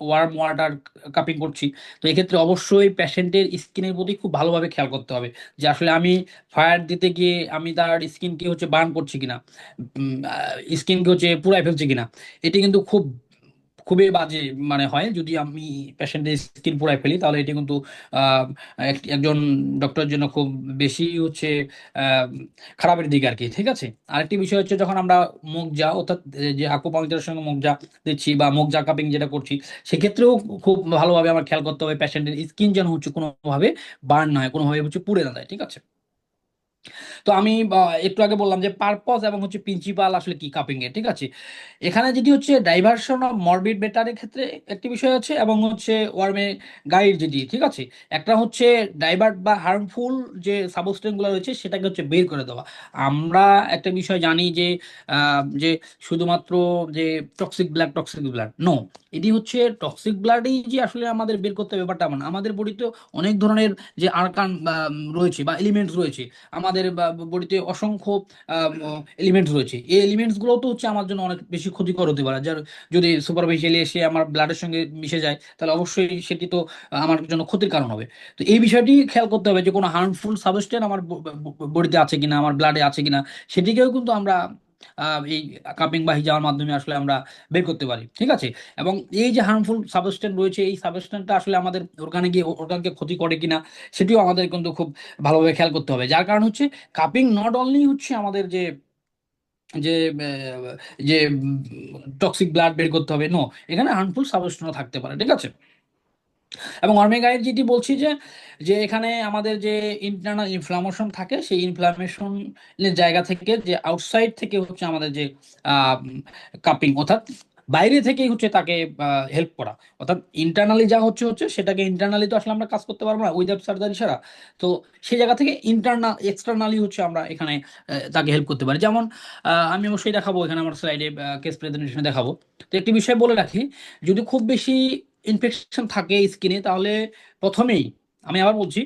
ওয়ার্ম ওয়াটার কাপিং করছি, তো এক্ষেত্রে অবশ্যই পেশেন্টের স্কিনের প্রতি খুব ভালোভাবে খেয়াল করতে হবে, যে আসলে আমি ফায়ার দিতে গিয়ে আমি তার স্কিনকে হচ্ছে বার্ন করছি কিনা, স্কিনকে হচ্ছে পুড়ায় ফেলছি কিনা। এটি কিন্তু খুবই বাজে মানে হয় যদি আমি পেশেন্টের স্কিন পুড়ায় ফেলি, তাহলে এটি কিন্তু আহ, একজন ডক্টরের জন্য খুব বেশি হচ্ছে আহ, খারাপের দিকে আর কি, ঠিক আছে। আরেকটি বিষয় হচ্ছে, যখন আমরা মুগজা, অর্থাৎ যে আকুপাঙ্কচারের সঙ্গে মুগজা দিচ্ছি বা মুগজা কাপিং যেটা করছি, সেক্ষেত্রেও খুব ভালোভাবে আমার খেয়াল করতে হবে পেশেন্টের স্কিন যেন হচ্ছে কোনোভাবে বার্ন না হয়, কোনোভাবে হচ্ছে পুড়ে না যায়, ঠিক আছে। তো আমি একটু আগে বললাম যে পারপস এবং হচ্ছে প্রিন্সিপাল আসলে কি কাপিং এর, ঠিক আছে। এখানে যেটি হচ্ছে ডাইভারশন অফ মরবিড বেটারের ক্ষেত্রে একটি বিষয় আছে, এবং হচ্ছে ওয়ার্মে গাইড যেটি, ঠিক আছে। একটা হচ্ছে ডাইভার্ট বা হার্মফুল যে সাবস্টেন্স গুলো রয়েছে সেটাকে হচ্ছে বের করে দেওয়া। আমরা একটা বিষয় জানি যে শুধুমাত্র যে টক্সিক ব্লাড নো, এটি হচ্ছে টক্সিক ব্লাডই যে আসলে আমাদের বের করতে হবে ব্যাপারটা এমন না। আমাদের বডিতে অনেক ধরনের যে আরকান রয়েছে বা এলিমেন্টস রয়েছে, আমাদের বডিতে অসংখ্য এলিমেন্টস রয়েছে। এই এলিমেন্টস গুলো তো হচ্ছে আমার জন্য অনেক বেশি ক্ষতিকর হতে পারে, যার যদি সুপারফিশিয়ালি এসে আমার ব্লাডের সঙ্গে মিশে যায়, তাহলে অবশ্যই সেটি তো আমার জন্য ক্ষতির কারণ হবে। তো এই বিষয়টি খেয়াল করতে হবে যে কোনো হার্মফুল সাবস্টেন্স আমার বডিতে আছে কিনা, আমার ব্লাডে আছে কিনা, সেটিকেও কিন্তু আমরা এই কাপিং বা হিজামার মাধ্যমে আসলে আমরা বের করতে পারি, ঠিক আছে। এবং এই যে হার্মফুল সাবস্টেন্স রয়েছে, এই সাবস্টেন্সটা আসলে আমাদের অর্গানে গিয়ে অর্গানকে ক্ষতি করে কিনা সেটিও আমাদের কিন্তু খুব ভালোভাবে খেয়াল করতে হবে। যার কারণ হচ্ছে কাপিং নট অনলি হচ্ছে আমাদের যে যে যে টক্সিক ব্লাড বের করতে হবে, নো, এখানে হার্মফুল সাবস্টেন্সও থাকতে পারে, ঠিক আছে। এবং অর্মেগাইড যেটি বলছি যে যে এখানে আমাদের যে ইন্টারনাল ইনফ্লামেশন থাকে, সেই ইনফ্লামেশনের জায়গা থেকে যে আউটসাইড থেকে হচ্ছে আমাদের যে কাপিং, অর্থাৎ বাইরে থেকেই হচ্ছে তাকে হেল্প করা, অর্থাৎ ইন্টারনালি যা হচ্ছে হচ্ছে সেটাকে ইন্টারনালি তো আসলে আমরা কাজ করতে পারবো না উইদাউট সার্জারি ছাড়া। তো সেই জায়গা থেকে ইন্টারনাল এক্সটার্নালি হচ্ছে আমরা এখানে তাকে হেল্প করতে পারি। যেমন আমি অবশ্যই দেখাবো এখানে আমার স্লাইডে কেস প্রেজেন্টেশনে দেখাবো। তো একটি বিষয় বলে রাখি, যদি খুব বেশি ইনফেকশন থাকে স্কিনে, তাহলে প্রথমেই আমি আবার বলছি,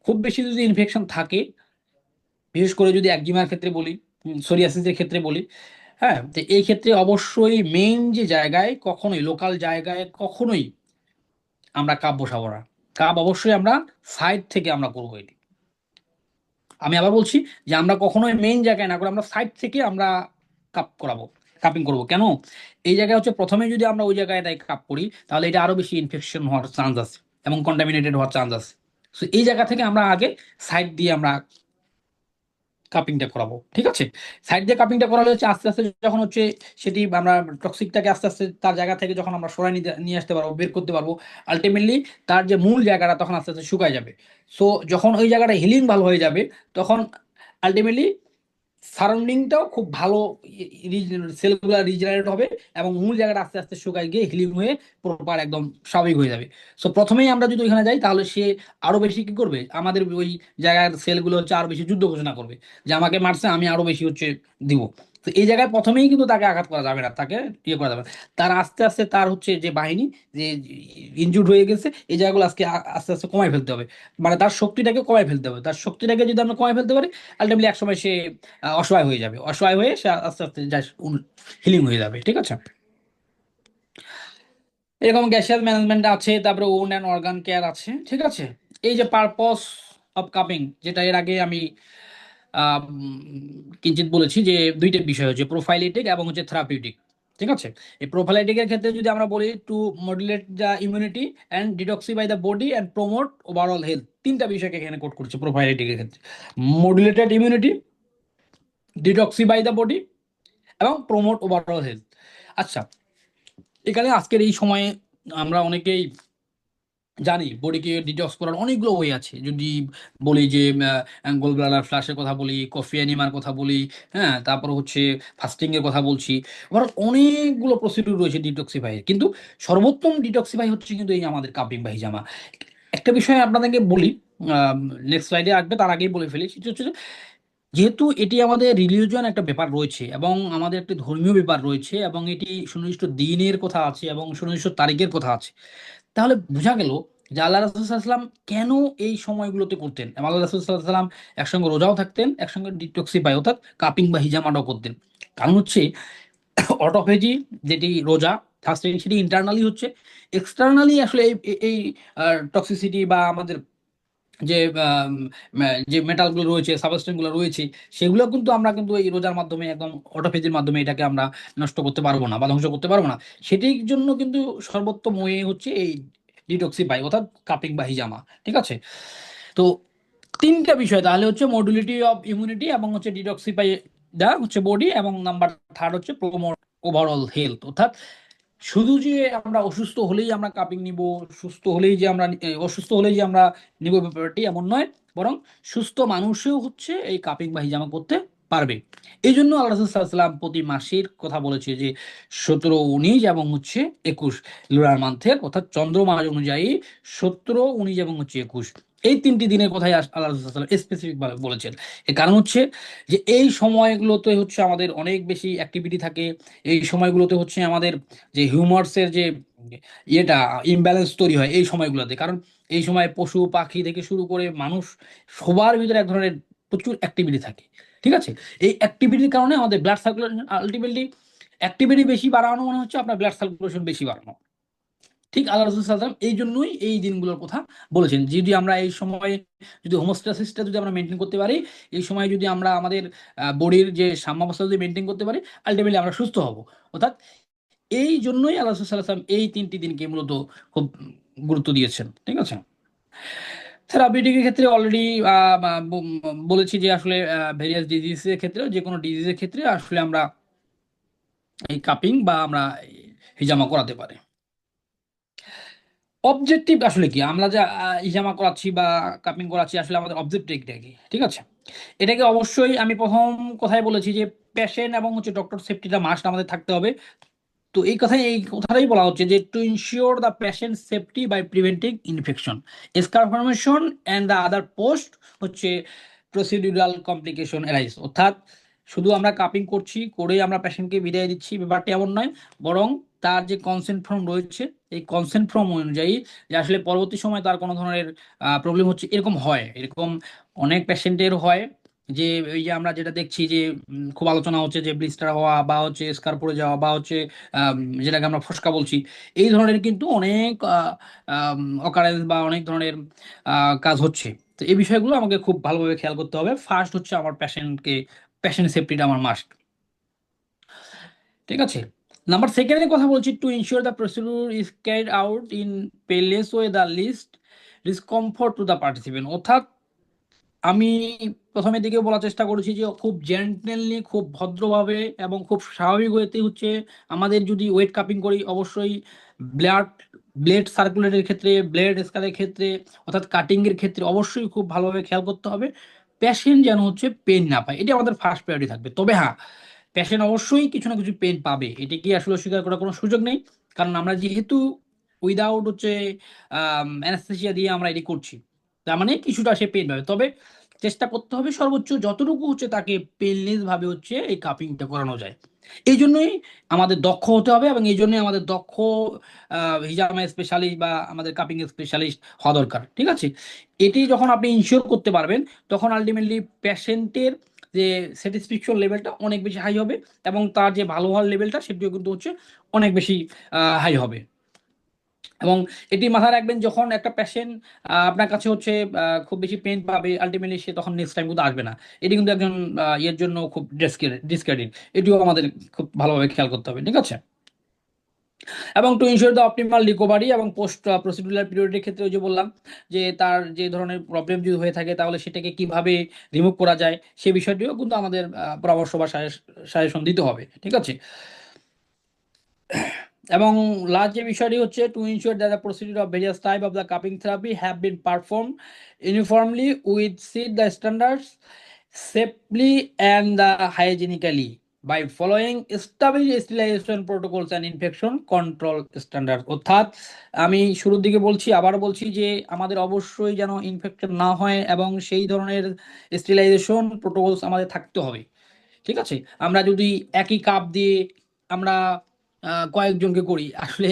খুব বেশি যদি ইনফেকশন থাকে, বিশেষ করে যদি একজিমার ক্ষেত্রে বলি, সোরিয়াসিসের ক্ষেত্রে বলি, হ্যাঁ, তো এই ক্ষেত্রে অবশ্যই মেইন যে জায়গায় কখনোই লোকাল জায়গায় কখনোই আমরা কাপ বসাবো না। কাপ অবশ্যই আমরা সাইড থেকে আমরা করবো এটি। আমি আবার বলছি যে আমরা কখনোই মেইন জায়গায় না করে আমরা সাইড থেকে আমরা কাপ করাবো, কাপিং করব। কেন? এই জায়গায় হচ্ছে প্রথমে যদি আমরা ওই জায়গাটায় কাপ করি, তাহলে এটা আরো বেশি ইনফেকশন হওয়ার চান্স আছে এবং কন্টামিনেটেড হওয়ার চান্স আছে। সো এই জায়গা থেকে আমরা আগে সাইড দিয়ে আমরা কাপিংটা করাবো, ঠিক আছে। সাইড দিয়ে কাপিংটা করালে হচ্ছে আস্তে আস্তে যখন হচ্ছে সেটি আমরা টক্সিকটাকে আস্তে আস্তে তার জায়গা থেকে যখন আমরা সরাই নিয়ে আসতে পারবো, বের করতে পারবো, আলটিমেটলি তার যে মূল জায়গাটা তখন আস্তে আস্তে শুকায় যাবে। সো যখন ওই জায়গাটা হিলিং ভালো হয়ে যাবে, তখন আলটিমেটলি সারাউন্ডিংটাও খুব ভালো, সেলগুলো রিজেনারেট হবে এবং মূল জায়গাটা আস্তে আস্তে শুকায় গিয়ে হিলিং হয়ে প্রপার একদম স্বাভাবিক হয়ে যাবে। সো প্রথমেই আমরা যদি ওইখানে যাই, তাহলে সে আরো বেশি কি করবে, আমাদের ওই জায়গার সেলগুলো হচ্ছে আরো বেশি যুদ্ধ ঘোষণা করবে যে আমাকে মারছে, আমি আরো বেশি হচ্ছে দিব। তো এই জায়গায় প্রথমেই কিন্তু তাকে আঘাত করা যাবে না, তাকে ইয়ে করা যাবে না। তার আস্তে আস্তে তার হচ্ছে যে বাহিনী যে ইনজুর্ড হয়ে গেছে, এই জায়গাগুলো আজকে আস্তে আস্তে কমায় ফেলতে হবে। মানে তার শক্তিটাকে কমায় ফেলতে হবে। তার শক্তিটাকে যদি আমরা কমায় ফেলতে পারি, আলটিমেটলি একসময় সে অসহায় হয়ে যাবে, অসহায় হয়ে সে আস্তে আস্তে হিলিং হয়ে যাবে, ঠিক আছে। এরকম গ্যাসিয়াল ম্যানেজমেন্ট আছে, তারপরে ওন অ্যান্ড অর্গান কেয়ার আছে, ঠিক আছে। এই যে পারপস অফ কাপিং, যেটা এর আগে আমি কিঞ্চিত বলেছি যে দুইটা বিষয় হচ্ছে প্রোফাইলিটিক এবং হচ্ছে থেরাপিউটিক, ঠিক আছে। এই প্রোফাইলিটিকের ক্ষেত্রে যদি আমরা বলি to modulate the immunity and detoxify the body and promote overall health, তিনটা বিষয়কে এখানে কোট করছে প্রোফাইলিটিকের ক্ষেত্রে: modulated immunity, detoxify the body এবং প্রমোট ওভারঅল হেলথ। আচ্ছা, এখানে আজকের এই সময়ে আমরা অনেকেই জানি বডিকে ডিটক্স করার অনেকগুলো ওয়ে আছে। যদি বলি যে গোল ব্লাডার ফ্লাশের কথা বলি, কফি অ্যানিমার কথা বলি, হ্যাঁ, তারপর হচ্ছে ফাস্টিং এর কথা বলছি, আবার অনেকগুলো প্রসিডিউর রয়েছে ডিটক্সিফাই, কিন্তু সর্বোত্তম ডিটক্সিফাই হচ্ছে কিন্তু এই আমাদের কাপিং বা হিজামা। একটা বিষয় আপনাদেরকে বলি, নেক্সট স্লাইডে আসবে, তার আগেই বলে ফেলি, সেটা হচ্ছে যেহেতু এটি আমাদের রিলিজিয়ন একটা ব্যাপার রয়েছে এবং আমাদের একটি ধর্মীয় ব্যাপার রয়েছে এবং এটি সুনির্দিষ্ট দিনের কথা আছে এবং সুনির্দিষ্ট তারিখের কথা আছে, তাহলে বোঝা গেল যে আল্লাহ রাসূল কেন এই সময়গুলোতে করতেন। এবং আল্লাহ রাসূল একসঙ্গে রোজাও থাকতেন, একসঙ্গে ডিটক্সিফাই অর্থাৎ কাপিং বা হিজামাটাও করতেন। কারণ হচ্ছে অটোফেজি, যেটি রোজা ফাস্টিং, সেটি ইন্টারনালি হচ্ছে, এক্সটার্নালি আসলে এই টক্সিসিটি বা আমাদের যে যে মেটালগুলো রয়েছে, সাবস্টেন্সগুলো রয়েছে, সেগুলো কিন্তু আমরা কিন্তু এই রোজার মাধ্যমে একদম অটোফেজির মাধ্যমে এটাকে আমরা নষ্ট করতে পারবো না বা ধ্বংস করতে পারবো না। সেটির জন্য কিন্তু সর্বোত্তম ওয়ে হচ্ছে এই ডিটক্সিফাই অর্থাৎ কাপিং বা হিজামা, ঠিক আছে। তো তিনটা বিষয় তাহলে হচ্ছে মডুলিটি অফ ইমিউনিটি এবং হচ্ছে ডিটক্সিফাই দা হচ্ছে বডি, এবং নাম্বার থার্ড হচ্ছে প্রমোট ওভারঅল হেলথ। অর্থাৎ শুধু যে আমরা অসুস্থ হলেই আমরা কাপিং নিব, সুস্থ হলেই যে আমরা অসুস্থ হলেই যে আমরা নিব, ব্যাপারটি এমন নয়। বরং সুস্থ মানুষও হচ্ছে এই কাপিং বা হিজামা করতে পারবে। এই জন্য আল্লাহ রাসূল সাল্লাল্লাহু আলাইহি ওয়াসাল্লাম প্রতি মাসের কথা বলেছে যে 17, 19 এবং হচ্ছে 21 লুনার মান্থের, অর্থাৎ চন্দ্র মাস অনুযায়ী 17, 19 এবং হচ্ছে 21, এই তিনটি দিনের কথাই আল্লাহ রাসূল সাল্লাল্লাহু আলাইহি ওয়াসাল্লাম স্পেসিফিক ভাবে বলেছেন। এর কারণ হচ্ছে যে এই সময়গুলোতে হচ্ছে আমাদের অনেক বেশি অ্যাক্টিভিটি থাকে। এই সময়গুলোতে হচ্ছে আমাদের যে হিউমার্সের যে ইয়েটা ইমব্যালেন্স তৈরি হয় এই সময়গুলোতে। কারণ এই সময় পশু পাখি থেকে শুরু করে মানুষ সবার ভিতরে এক ধরনের প্রচুর অ্যাক্টিভিটি থাকে, ঠিক আছে। এই অ্যাক্টিভিটির কারণে আমাদের ব্লাড সার্কুলেশন, আলটিমেটলি অ্যাক্টিভিটি বেশি বাড়ানো মানে হচ্ছে আপনার ব্লাড সার্কুলেশন বেশি বাড়ানো। ঠিক আল্লাহ রসুল সাল্লাম এই জন্যই এই দিনগুলোর কথা বলেছেন। যদি আমরা এই সময়ে যদি হোমোস্ট্যাসিসটা যদি আমরা মেনটেন করতে পারি, এই সময় যদি আমরা আমাদের বডির যে সাম্যাবস্থা যদি মেনটেন করতে পারি, আলটিমেটলি আমরা সুস্থ হব। অর্থাৎ এই জন্যই আল্লাহ রসুল সাল্লাহ সাল্লাম এই 3টি দিনকে মূলত খুব গুরুত্ব দিয়েছেন। ঠিক আছে। থেরাপিউটিকের ক্ষেত্রে অলরেডি বলেছি যে আসলে ভেরিয়াস ডিজিজের ক্ষেত্রে, যে কোনো ডিজিজের ক্ষেত্রে আসলে আমরা এই কাপিং বা আমরা হিজামা করাতে পারি। অবজেক্টিভ আসলে কি, আমরা যা হিজামা করাচ্ছি বা কাপিং করাচ্ছি, আসলে আমাদের অবজেক্টিভটা কি? ঠিক আছে, এটাকে অবশ্যই আমি প্রথম কথাই বলেছি যে পেশেন্ট এবং হচ্ছে ডক্টর সেফটিটা মাস্ট আমাদের থাকতে হবে। তো এই কথাটাই বলা হচ্ছে যে to ensure the patient safety by preventing infection, scar formation and the other post হচ্ছে প্রসিডিউরাল কমপ্লিকেশন অ্যারাইজ। অর্থাৎ শুধু আমরা কাপিং করছি, করেই আমরা পেশেন্টকে বিদায় দিচ্ছি, ব্যাপারটা এমন নয়। বরং তার যে কনসেন্ট ফর্ম রয়েছে, এই কনসেন্ট ফর্ম অনুযায়ী যে আসলে পরবর্তী সময় তার কোনো ধরনের প্রবলেম হচ্ছে, এরকম হয়, এরকম অনেক পেশেন্টের হয় যে এই যে আমরা যেটা দেখছি যে খুব আলোচনা হচ্ছে যে ব্লিস্টার হওয়া বা হচ্ছে স্কার পড়ে যাওয়া বা হচ্ছে আম, যেটাকে আমরা ফোসকা বলছি, এই ধরনের কিন্তু অনেক অকারেন্স বা অনেক ধরনের কাজ হচ্ছে। তো এই বিষয়গুলো আমাকে খুব ভালোভাবে খেয়াল করতে হবে। ফার্স্ট হচ্ছে আমার পেশেন্ট সেফটিটা আমার মাস্ট। ঠিক আছে। নাম্বার সেকেন্ডের কথা বলছি, to ensure the procedure is carried out in painless way the least discomfort to the participant. অর্থাৎ আমি প্রথমের দিকে বলার চেষ্টা করেছি যে খুব জেন্টেললি, খুব ভদ্রভাবে এবং খুব স্বাভাবিক ওয়েতে হচ্ছে আমাদের যদি ওয়েট কাপিং করি, অবশ্যই ব্লাড ব্লেড সার্কুলেটের ক্ষেত্রে, ব্লেড স্কারের ক্ষেত্রে, অর্থাৎ কাটিং এর ক্ষেত্রে অবশ্যই খুব ভালোভাবে খেয়াল করতে হবে পেশেন্ট যেন হচ্ছে পেন না পায়। এটি আমাদের ফার্স্ট প্রায়োরিটি থাকবে। তবে হ্যাঁ, পেশেন্ট অবশ্যই কিছু না কিছু পেন পাবে, এটা কি আসলে অস্বীকার করার কোনো সুযোগ নেই। কারণ আমরা যেহেতু উইদাউট হচ্ছে অ্যানাস্থেসিয়া দিয়ে আমরা এটি করছি, তার মানে কিছুটা সে পেন পাবে। তবে চেষ্টা করতে হবে সর্বোচ্চ যতটুকু হচ্ছে তাকে পেনলেস ভাবে হচ্ছে এই কাপিংটা করানো যায়। এই জন্যই আমাদের দক্ষ হতে হবে এবং এই জন্যই আমাদের দক্ষ হিজামা স্পেশালিস্ট বা আমাদের কাপিং স্পেশালিস্ট হওয়া দরকার। ঠিক আছে। এটি যখন আপনি ইনশিওর করতে পারবেন, তখন আলটিমেটলি পেশেন্টের যে স্যাটিসফ্যাকশন লেভেলটা অনেক বেশি হাই হবে এবং তার যে ভালো হওয়ার লেভেলটা সেটিও কিন্তু হচ্ছে অনেক বেশি হাই হবে। এবং এটি মাথায় রাখবেন, যখন একটা পেশেন্ট আপনার কাছে হচ্ছে খুব বেশি পেন পাবে, আলটিমেটলি সে তখন নেক্সট টাইম কিন্তু আসবে না। এটি কিন্তু একজন ইয়ের জন্য খুব ডিসক্রেডিট। এটিও আমাদের খুব ভালোভাবে খেয়াল করতে হবে। ঠিক আছে। এবং two ensure the optimal recovery এবং পোস্ট প্রসিডিউরাল পিরিয়ডের ক্ষেত্রে ওই যে বললাম যে তার যে ধরনের প্রবলেম যদি হয়ে থাকে তাহলে সেটাকে কিভাবে রিমুভ করা যায়, সে বিষয়টিও কিন্তু আমাদের পরামর্শ বা সাজেশন দিতে হবে। ঠিক আছে। এবং লাস্ট যে বিষয়টি হচ্ছে to ensure that the procedure of various type of the cupping therapy have been perform uniformly with sit the standards safely and the hygienically by following establish sterilization protocols and infection control standard. অর্থাৎ আমি শুরুর দিকে বলছি, আবার বলছি যে আমাদের অবশ্যই যেন ইনফেকশন না হয় এবং সেই ধরনের স্টেরিলাইজেশন প্রোটোকলস আমাদের থাকতে হবে। ঠিক আছে। আমরা যদি একই কাপ দিয়ে আমরা কয়েকজনকে করি, আসলে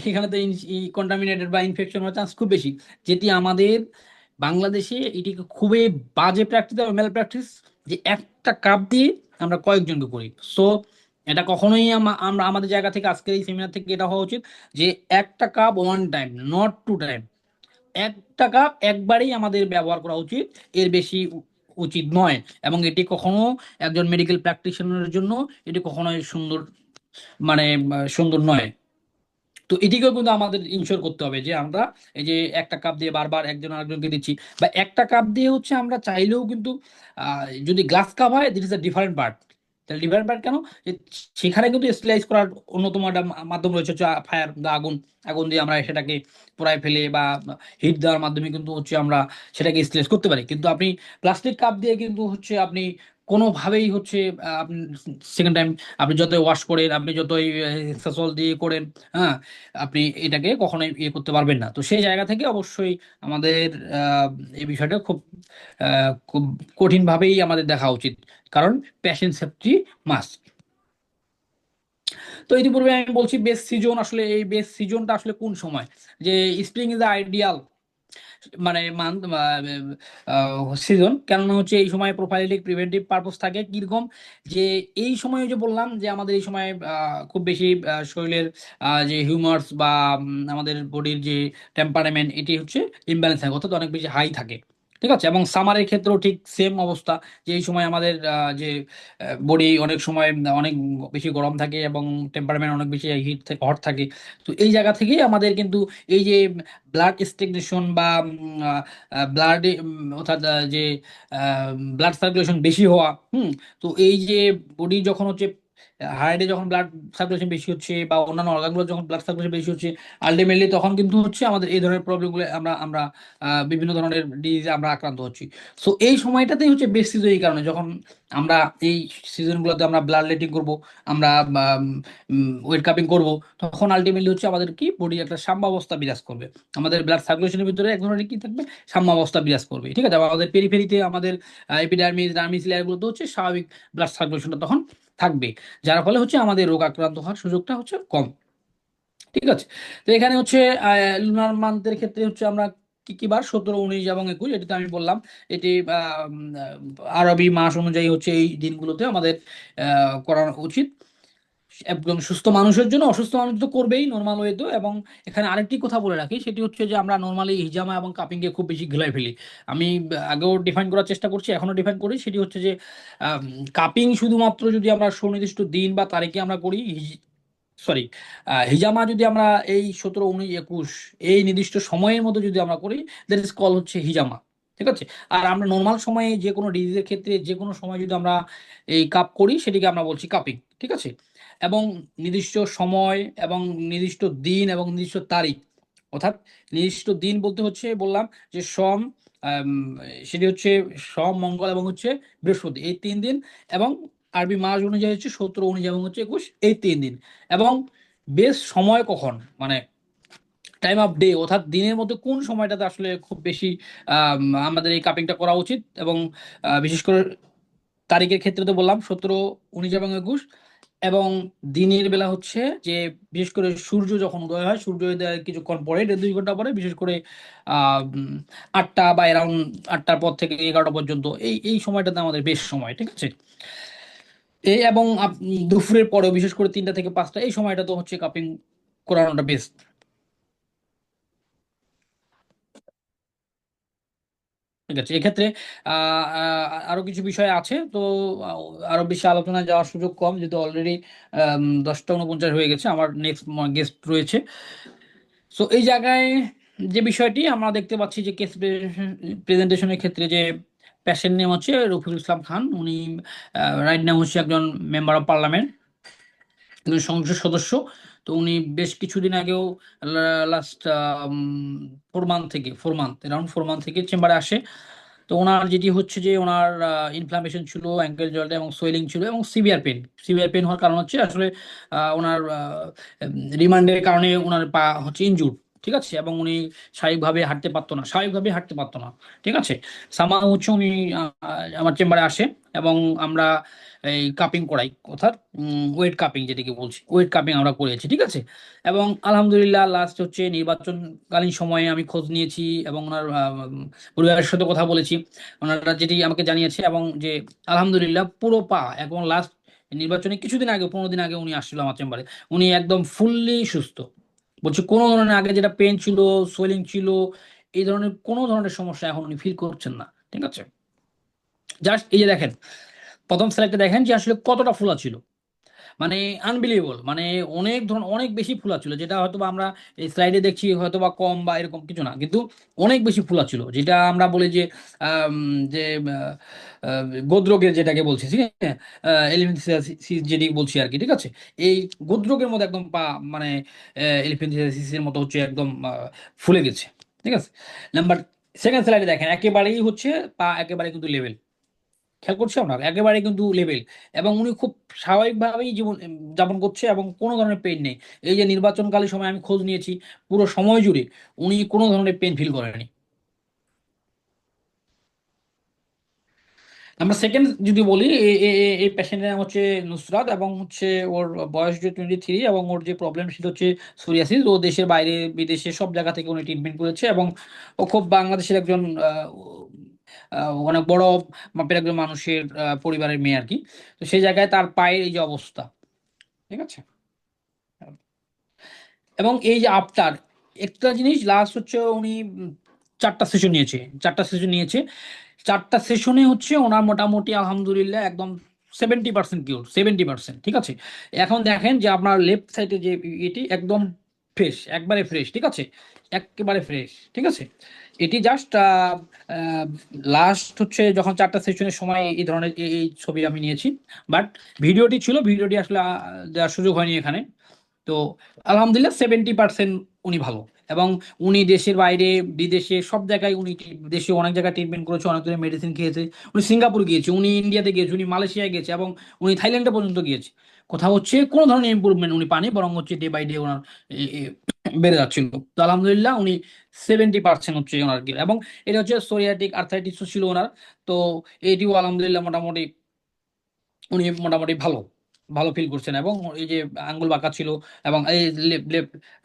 এখানে তো কন্টামিনেটেড বা ইনফেকশন হওয়ার চান্স খুব বেশি, যেটি আমাদের বাংলাদেশে এটি খুবই বাজে প্র্যাকটিস বা মেল প্র্যাকটিস, যে একটা কাপ দিয়ে আমরা কয়েকজনকে করি। সো এটা কখনোই আমরা আমাদের জায়গা থেকে আজকের এই সেমিনার থেকে এটা হওয়া উচিত যে একটা cup one time, not to time. একটা কাপ একবারেই আমাদের ব্যবহার করা উচিত, এর বেশি উচিত নয়। এবং এটি কখনো একজন মেডিকেল প্র্যাকটিশনারের জন্য এটি কখনোই সুন্দর, মানে সুন্দর নয়। তো এটিকেও কিন্তু আমাদের ইনশিওর করতে হবে যে আমরা এই যে একটা কাপ দিয়ে বারবার একজন আরেকজনকে দিচ্ছি, বা একটা কাপ দিয়ে হচ্ছে আমরা চাইলেও কিন্তু যদি গ্লাস কাপ হয় দিট ইজ আ ডিফারেন্ট পার্ট। তাহলে ডিফারেন্ট পার্ট কেন? যে সেখানে কিন্তু স্টেলাইজ করার অন্যতম একটা মাধ্যম রয়েছে হচ্ছে ফায়ার বা আগুন। আগুন দিয়ে আমরা সেটাকে পোড়ায় ফেলে বা হিট দেওয়ার মাধ্যমে কিন্তু হচ্ছে আমরা সেটাকে স্টেলাইজ করতে পারি। কিন্তু আপনি প্লাস্টিক কাপ দিয়ে কিন্তু হচ্ছে আপনি কোনোভাবেই হচ্ছে আপনি সেকেন্ড টাইম আপনি যতই ওয়াশ করেন, আপনি যতই সল দিয়ে করেন, হ্যাঁ, আপনি এটাকে কখনোই ইয়ে করতে পারবেন না। তো সেই জায়গা থেকে অবশ্যই আমাদের এই বিষয়টা খুব কঠিনভাবেই আমাদের দেখা উচিত, কারণ পেশেন্ট সেফটি মাস্ট। তো ইতিপূর্বে আমি বলছি বেস্ট সিজন, আসলে এই বেস্ট সিজনটা আসলে কোন সময়? যে স্প্রিং ইজ দ্য আইডিয়াল মানে মান্থ সিজন, কেননা হচ্ছে এই সময় প্রোফাইলিক প্রিভেন্টিভ পারপোজ থাকে কিরকম, যে এই সময় যে বললাম যে আমাদের এই সময় খুব বেশি শরীরের যে হিউমার্স বা আমাদের বডির যে টেম্পারামেন্ট এটি হচ্ছে ইমব্যালেন্স থাকে, অর্থাৎ অনেক বেশি হাই থাকে। ঠিক আছে, এবং সামারের ক্ষেত্রেও ঠিক সেম অবস্থা, যে এই সময় আমাদের যে বডি অনেক সময় অনেক বেশি গরম থাকে এবং টেম্পারমেন্ট অনেক বেশি হিট হট থাকে। তো এই জায়গা থেকেই আমাদের কিন্তু এই যে ব্লাড স্টেগনেশন বা ব্লাড, অর্থাৎ যে ব্লাড সার্কুলেশন বেশি হওয়া, তো এই যে বডি যখন হচ্ছে হার্টে যখন ব্লাড সার্কুলেশন বেশি হচ্ছে বা অন্যান্য অর্গানগুলো যখন ব্লাড সার্কুলেশন বেশি হচ্ছে, আলটিমেটলি তখন কিন্তু হচ্ছে আমাদের এই ধরনের প্রবলেমগুলো আমরা আমরা বিভিন্ন ধরনের ডিজিজে আমরা আক্রান্ত হচ্ছি। সো এই সময়টাতেই হচ্ছে বেস্ট সিজন, এই কারণে যখন আমরা এই সিজনগুলোতে আমরা ব্লাড লেটিং করব, আমরা ওয়েট কাপিং করব, তখন আলটিমেটলি হচ্ছে আমাদের কি বডি একটা সাম্যাবস্থা বিরাজ করবে, আমাদের ব্লাড সার্কুলেশনের ভিতরে এক ধরনের কি থাকবে, সাম্যাবস্থা বিরাজ করবে। ঠিক আছে, আবার আমাদের পেরিফেরিতে আমাদের এপিডার্মিস ডার্মিস লেয়ারগুলোতে হচ্ছে স্বাভাবিক ব্লাড সার্কুলেশনটা তখন থাকবে, যার ফলে হচ্ছে আমাদের রোগ আক্রান্ত হওয়ার সুযোগটা হচ্ছে কম। ঠিক আছে, তো এখানে হচ্ছে লুনার মান্থের ক্ষেত্রে হচ্ছে আমরা কি কি বার, 17, 19 এবং 21, এটি তো আমি বললাম। এটি আরবি মাস অনুযায়ী হচ্ছে এই দিনগুলোতে আমাদের করা উচিত একদম সুস্থ মানুষের জন্য। অসুস্থ মানুষ তো করবেই নর্মাল ওয়ে তো। এবং এখানে আরেকটি কথা বলে রাখি, সেটি হচ্ছে যে আমরা নর্মালি হিজামা এবং কাপিংকে খুব বেশি ঘিলাই ফেলি। আমি আগেও ডিফাইন করার চেষ্টা করছি, এখনো ডিফাইন করি, সেটি হচ্ছে যে কাপিং শুধুমাত্র যদি আমরা সুনির্দিষ্ট দিন বা তারিখে আমরা করি, সরি, হিজামা যদি আমরা এই 17, 19, 21 এই নির্দিষ্ট সময়ের মধ্যে যদি আমরা করি, দ্যাট ইজ কল হচ্ছে হিজামা। ঠিক আছে, আর আমরা নর্মাল সময়ে যে কোনো ডিজিজের ক্ষেত্রে যে কোনো সময় যদি আমরা এই কাপ করি, সেটিকে আমরা বলছি কাপিং। ঠিক আছে, এবং নির্দিষ্ট সময় এবং নির্দিষ্ট দিন এবং নির্দিষ্ট তারিখ, অর্থাৎ নির্দিষ্ট দিন বলতে হচ্ছে বললাম যে সোম, আম, সেটি হচ্ছে সোম, মঙ্গল এবং হচ্ছে বৃহস্পতি, এই 3 দিন। এবং আরবি মাস অনুযায়ী হচ্ছে 17, 19 এবং হচ্ছে 21, এই 3 দিন। এবং বেশ সময় কখন, মানে টাইম অফ ডে, অর্থাৎ দিনের মধ্যে কোন সময়টাতে আসলে খুব বেশি আম, আমাদের এই কাপিংটা করা উচিত, এবং বিশেষ করে তারিখের ক্ষেত্রে তো বললাম 17, 19 এবং 21। এবং দিনের বেলা হচ্ছে যে বিশেষ করে সূর্য যখন উদয় হয়, সূর্য উদয়ের কিছুক্ষণ পরে, 1.5-2 ঘন্টা পরে, বিশেষ করে 8টা বা অ্যারাউন্ড 8টার পর থেকে 11টা পর্যন্ত, এই এই সময়টাতে আমাদের বেশ সময়। ঠিক আছে, এই এবং দুপুরের পরেও বিশেষ করে 3টা থেকে 5টা, এই সময়টা তো হচ্ছে কাপিং করানোটা বেস্ট। ঠিক আছে, এক্ষেত্রে আরো কিছু বিষয় আছে তো, আহ, আরো বেশি আলোচনায় যাওয়ার সুযোগ কম, যেহেতু অলরেডি 10টা 49 হয়ে গেছে, আমার নেক্সট গেস্ট রয়েছে। সো এই জায়গায় যে বিষয়টি আমরা দেখতে পাচ্ছি যে কেস প্রেজেন্টেশনের ক্ষেত্রে যে প্যাশেন্ট নেম হচ্ছে রফিকুল ইসলাম খান, উনি রাইট নাম হচ্ছে একজন মেম্বার অফ পার্লামেন্ট, একজন সংসদ সদস্য। তো উনি বেশ কিছুদিন আগেও লাস্ট 4 মান্থ থেকে 4 মান্থ, অ্যারাউন্ড 4 মান্থ থেকে চেম্বারে আসে। তো ওনার যেটি হচ্ছে যে ওনার ইনফ্লামেশন ছিল অ্যাঙ্কেল জয়েন্টে এবং সোয়েলিং ছিল এবং সিভিয়ার পেন। সিভিয়ার পেন হওয়ার কারণ হচ্ছে আসলে ওনার রিমান্ডের কারণে ওনার পা হচ্ছে ইনজুর্ড। ঠিক আছে, এবং উনি স্বাভাবিকভাবে হাঁটতে পারতো না, স্বাভাবিকভাবে হাঁটতে পারতো না। ঠিক আছে, সামা হচ্ছে উনি আমার চেম্বারে আসে এবং আমরা এই কাপিং করাই, অর্থাৎ ওয়েট কাপিং যেটাকে বলছি, ওয়েট কাপিং আমরা করেছি। ঠিক আছে, এবং আলহামদুলিল্লাহ লাস্ট হচ্ছে নির্বাচনকালীন সময়ে আমি খোঁজ নিয়েছি এবং ওনার পরিবারের সাথে কথা বলেছি, ওনারা যেটি আমাকে জানিয়েছে, এবং যে আলহামদুলিল্লাহ পুরো পা এবং লাস্ট নির্বাচনে কিছুদিন আগে, 15 দিন আগে উনি আসছিল আমার চেম্বারে, উনি একদম ফুললি সুস্থ। বলছি কোনো ধরনের আগে যেটা পেন ছিল, সোয়েলিং ছিল, এই ধরনের কোনো ধরনের সমস্যা এখন উনি ফিল করছেন না। ঠিক আছে, জাস্ট এই যে দেখেন, প্রথম স্লাইডে দেখেন যে আসলে কতটা ফুলা ছিল, মানে আনবিলিভেবল, মানে অনেক ধরনের অনেক বেশি ফুলা ছিল, যেটা হয়তো বা আমরা এই স্লাইডে দেখছি হয়তো বা কম বা এরকম কিছু না, কিন্তু অনেক বেশি ফুলা ছিল, যেটা আমরা বলি যে আম, যে গোদরোগের যেটাকে বলছি, ঠিক আছে, এলিফ্যান্টিয়াসিস যেটি বলছি আর কি। ঠিক আছে, এই গোদরোগের মতো একদম পা, মানে এলিফ্যান্টিয়াসিসের মতো হচ্ছে একদম ফুলে গেছে। ঠিক আছে, নাম্বার সেকেন্ড স্লাইডে দেখেন একেবারেই হচ্ছে পা একেবারে কিন্তু লেভেল, খেয়াল করছি আমরা, একেবারে কিন্তু লেভেল, এবং উনি খুব স্বাভাবিকভাবেই জীবন যাপন করছে এবং কোনো ধরনের পেইন নেই। এই যে নির্বাচনকালীন সময় আমি খোঁজ নিয়েছি, পুরো সময় জুড়ে উনি কোনো ধরনের পেইন ফিল করেনি। আমরা সেকেন্ড যদি বলি, এই পেশেন্টের নাম হচ্ছে নুসরাত, এবং হচ্ছে ওর বয়স যে 23, এবং ওর যে প্রবলেম সেটা হচ্ছে সোরিয়াসিস। ও দেশের বাইরে বিদেশে সব জায়গা থেকে উনি ট্রিটমেন্ট করেছে, এবং ও খুব বাংলাদেশের একজন অনেক বড় মাপের একজন মানুষের পরিবারের মেয়ে আর কি। তো সেই জায়গায় তার পায়ের এই যে অবস্থা, ঠিক আছে। এবং এই যে আফটার একটা জিনিস লাস্ট হচ্ছে উনি 4টা সেশন নিয়েছে। 4টা সেশনে হচ্ছে ওনার মোটামুটি আলহামদুলিল্লাহ একদম 70% কিউর, 70%, ঠিক আছে। এখন দেখেন যে আপনার লেফট সাইডে যে এটি একদম ফ্রেশ, একবারে ফ্রেশ, ঠিক আছে, একেবারে ফ্রেশ, ঠিক আছে। এটি জাস্ট লাস্ট হচ্ছে যখন 4টা সেশনের সময় এই ধরনের এই ছবি আমি নিয়েছি, বাট ভিডিওটি আসলে দেওয়ার সুযোগ হয়নি এখানে। তো আলহামদুলিল্লাহ 70% উনি ভালো। এবং উনি দেশের বাইরে বিদেশে সব জায়গায় উনি দেশে অনেক জায়গায় ট্রিটমেন্ট করেছে, অনেক ধরনের মেডিসিন খেয়েছে। উনি সিঙ্গাপুর গিয়েছে, উনি ইন্ডিয়াতে গিয়েছে, উনি মালয়েশিয়ায় গেছে, এবং উনি থাইল্যান্ডে পর্যন্ত গিয়েছে। কথা হচ্ছে কোনো ধরনের ইম্প্রুভমেন্ট উনি পানি, বরং হচ্ছে ডে বাই ডে ওনার বেড়ে যাচ্ছিল। তো আলহামদুলিল্লাহ উনি 70% হচ্ছে ওনার কি, এবং এটা হচ্ছে সোরিয়াটিক আর্থাইটিসও ছিল ওনার। তো এটিও আলহামদুলিল্লাহ মোটামুটি উনি মোটামুটি ভালো ভালো ফিল করছেন। এবং এই যে আঙ্গুল বাঁকা ছিল, এবং এই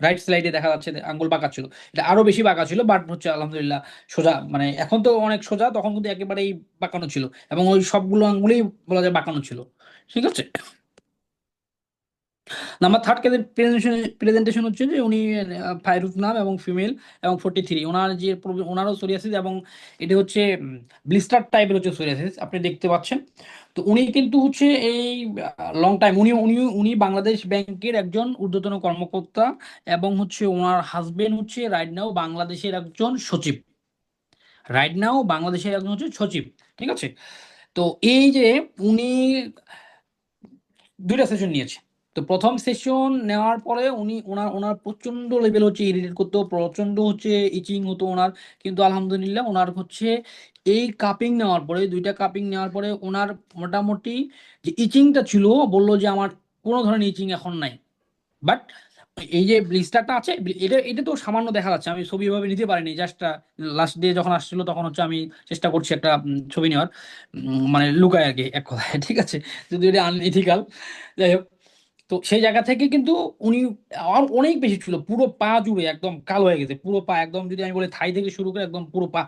রাইট স্লাইডে দেখা যাচ্ছে যে আঙ্গুল বাঁকা ছিল, এটা আরো বেশি বাঁকা ছিল, বাট হচ্ছে আলহামদুলিল্লাহ সোজা, মানে এখন তো অনেক সোজা, তখন কিন্তু একেবারেই বাঁকানো ছিল, এবং ওই সবগুলো আঙ্গুলেই বলা যায় বাঁকানো ছিল, ঠিক আছে। নাম্বার থার্ড প্রেজেন্টেশন হচ্ছে যে উনি ফাইরুজ নাম, এবং ফিমেল, এবং 43, ওনার যে ওনারও সোরিয়াসিস, এবং এটা হচ্ছে ব্লিস্টার টাইপের হচ্ছে সোরিয়াসিস আপনি দেখতে পাচ্ছেন। তো উনি কিন্তু হচ্ছে এই লং টাইম উনি উনি উনি বাংলাদেশ ব্যাংকের একজন ঊর্ধ্বতন কর্মকর্তা, এবং হচ্ছে ওনার হাজবেন্ড হচ্ছে রাইট নাও বাংলাদেশের একজন হচ্ছে সচিব, ঠিক আছে। তো এই যে উনি 2টা সেশন নিয়েছে। তো প্রথম সেশন নেওয়ার পরে উনি ওনার ওনার প্রচন্ড লেভেল হচ্ছে ইরিটেট করতো, প্রচন্ড হচ্ছে ইচিং হতো ওনার। কিন্তু আলহামদুলিল্লাহ ওনার হচ্ছে এই কাপিং নেওয়ার পরে, 2টা কাপিং নেওয়ার পরে ওনার মোটামুটি যে ইচিংটা ছিল, বললো যে আমার কোনো ধরনের ইচিং এখন নাই। বাট এই যে ব্লিস্টারটা আছে, এটা এটা তো সামান্য দেখা যাচ্ছে, আমি ছবি ভাবে নিতে পারিনি, জাস্ট লাস্ট ডে যখন আসছিল তখন হচ্ছে আমি চেষ্টা করছি একটা ছবি নেওয়ার, মানে লুকায় আর কি এক কথায়, ঠিক আছে, যদি এটা আনইথিক্যাল। যাই হোক, তো সেই জায়গা থেকে কিন্তু উনি আর অনেক বেশি ছিল, পুরো পা জুড়ে একদম কালো হয়ে গেছে, পুরো পা একদম, যদি আমি বলি থাই থেকে শুরু করে একদম পুরো পা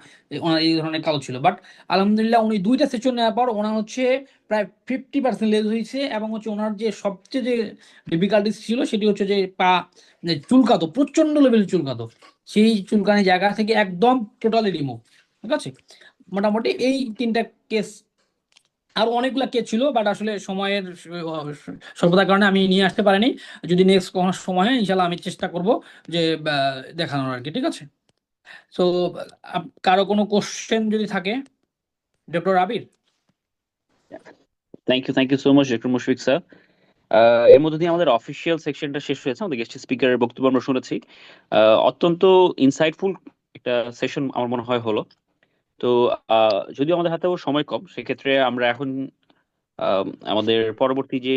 ওনার এই ধরনের কালো ছিল। বাট আলহামদুলিল্লাহ উনি 2টা সেশন নেওয়ার পর ওনার হচ্ছে প্রায় 50% লেজ হয়েছে, এবং হচ্ছে ওনার যে সবচেয়ে যে ডিফিকাল্টিস ছিল সেটি হচ্ছে যে পা যে চুলকাতো, প্রচন্ড লেভেল চুলকাতো, সেই চুলকানি জায়গা থেকে একদম টোটালি রিমুভ, ঠিক আছে। মোটামুটি এই 3টা কেস, আরো অনেকগুলা কেস ছিল, বাট আসলে সময়ের স্বল্পতার কারণে আমি নিয়ে আসতে পারিনি। যদি নেক্সট কোনো সময় হয় ইনশাল্লাহ আমি চেষ্টা করব যে দেখানোর আর কি, ঠিক আছে। তো কারো কোনো কোশ্চেন যদি থাকে, doctor Abir.
Thank you so much doctor Mushfiq sir. এর মধ্যে দিয়ে আমাদের অফিসিয়াল সেকশনটা শেষ হয়েছে, আমাদের গেস্ট স্পিকারের বক্তব্য আমরা শুনেছি। অত্যন্ত ইনসাইটফুল একটা সেশন আমার মনে হয় হলো। তো যদিও আমাদের হাতেও সময় কম, সেক্ষেত্রে আমরা এখন আমাদের পরবর্তী যে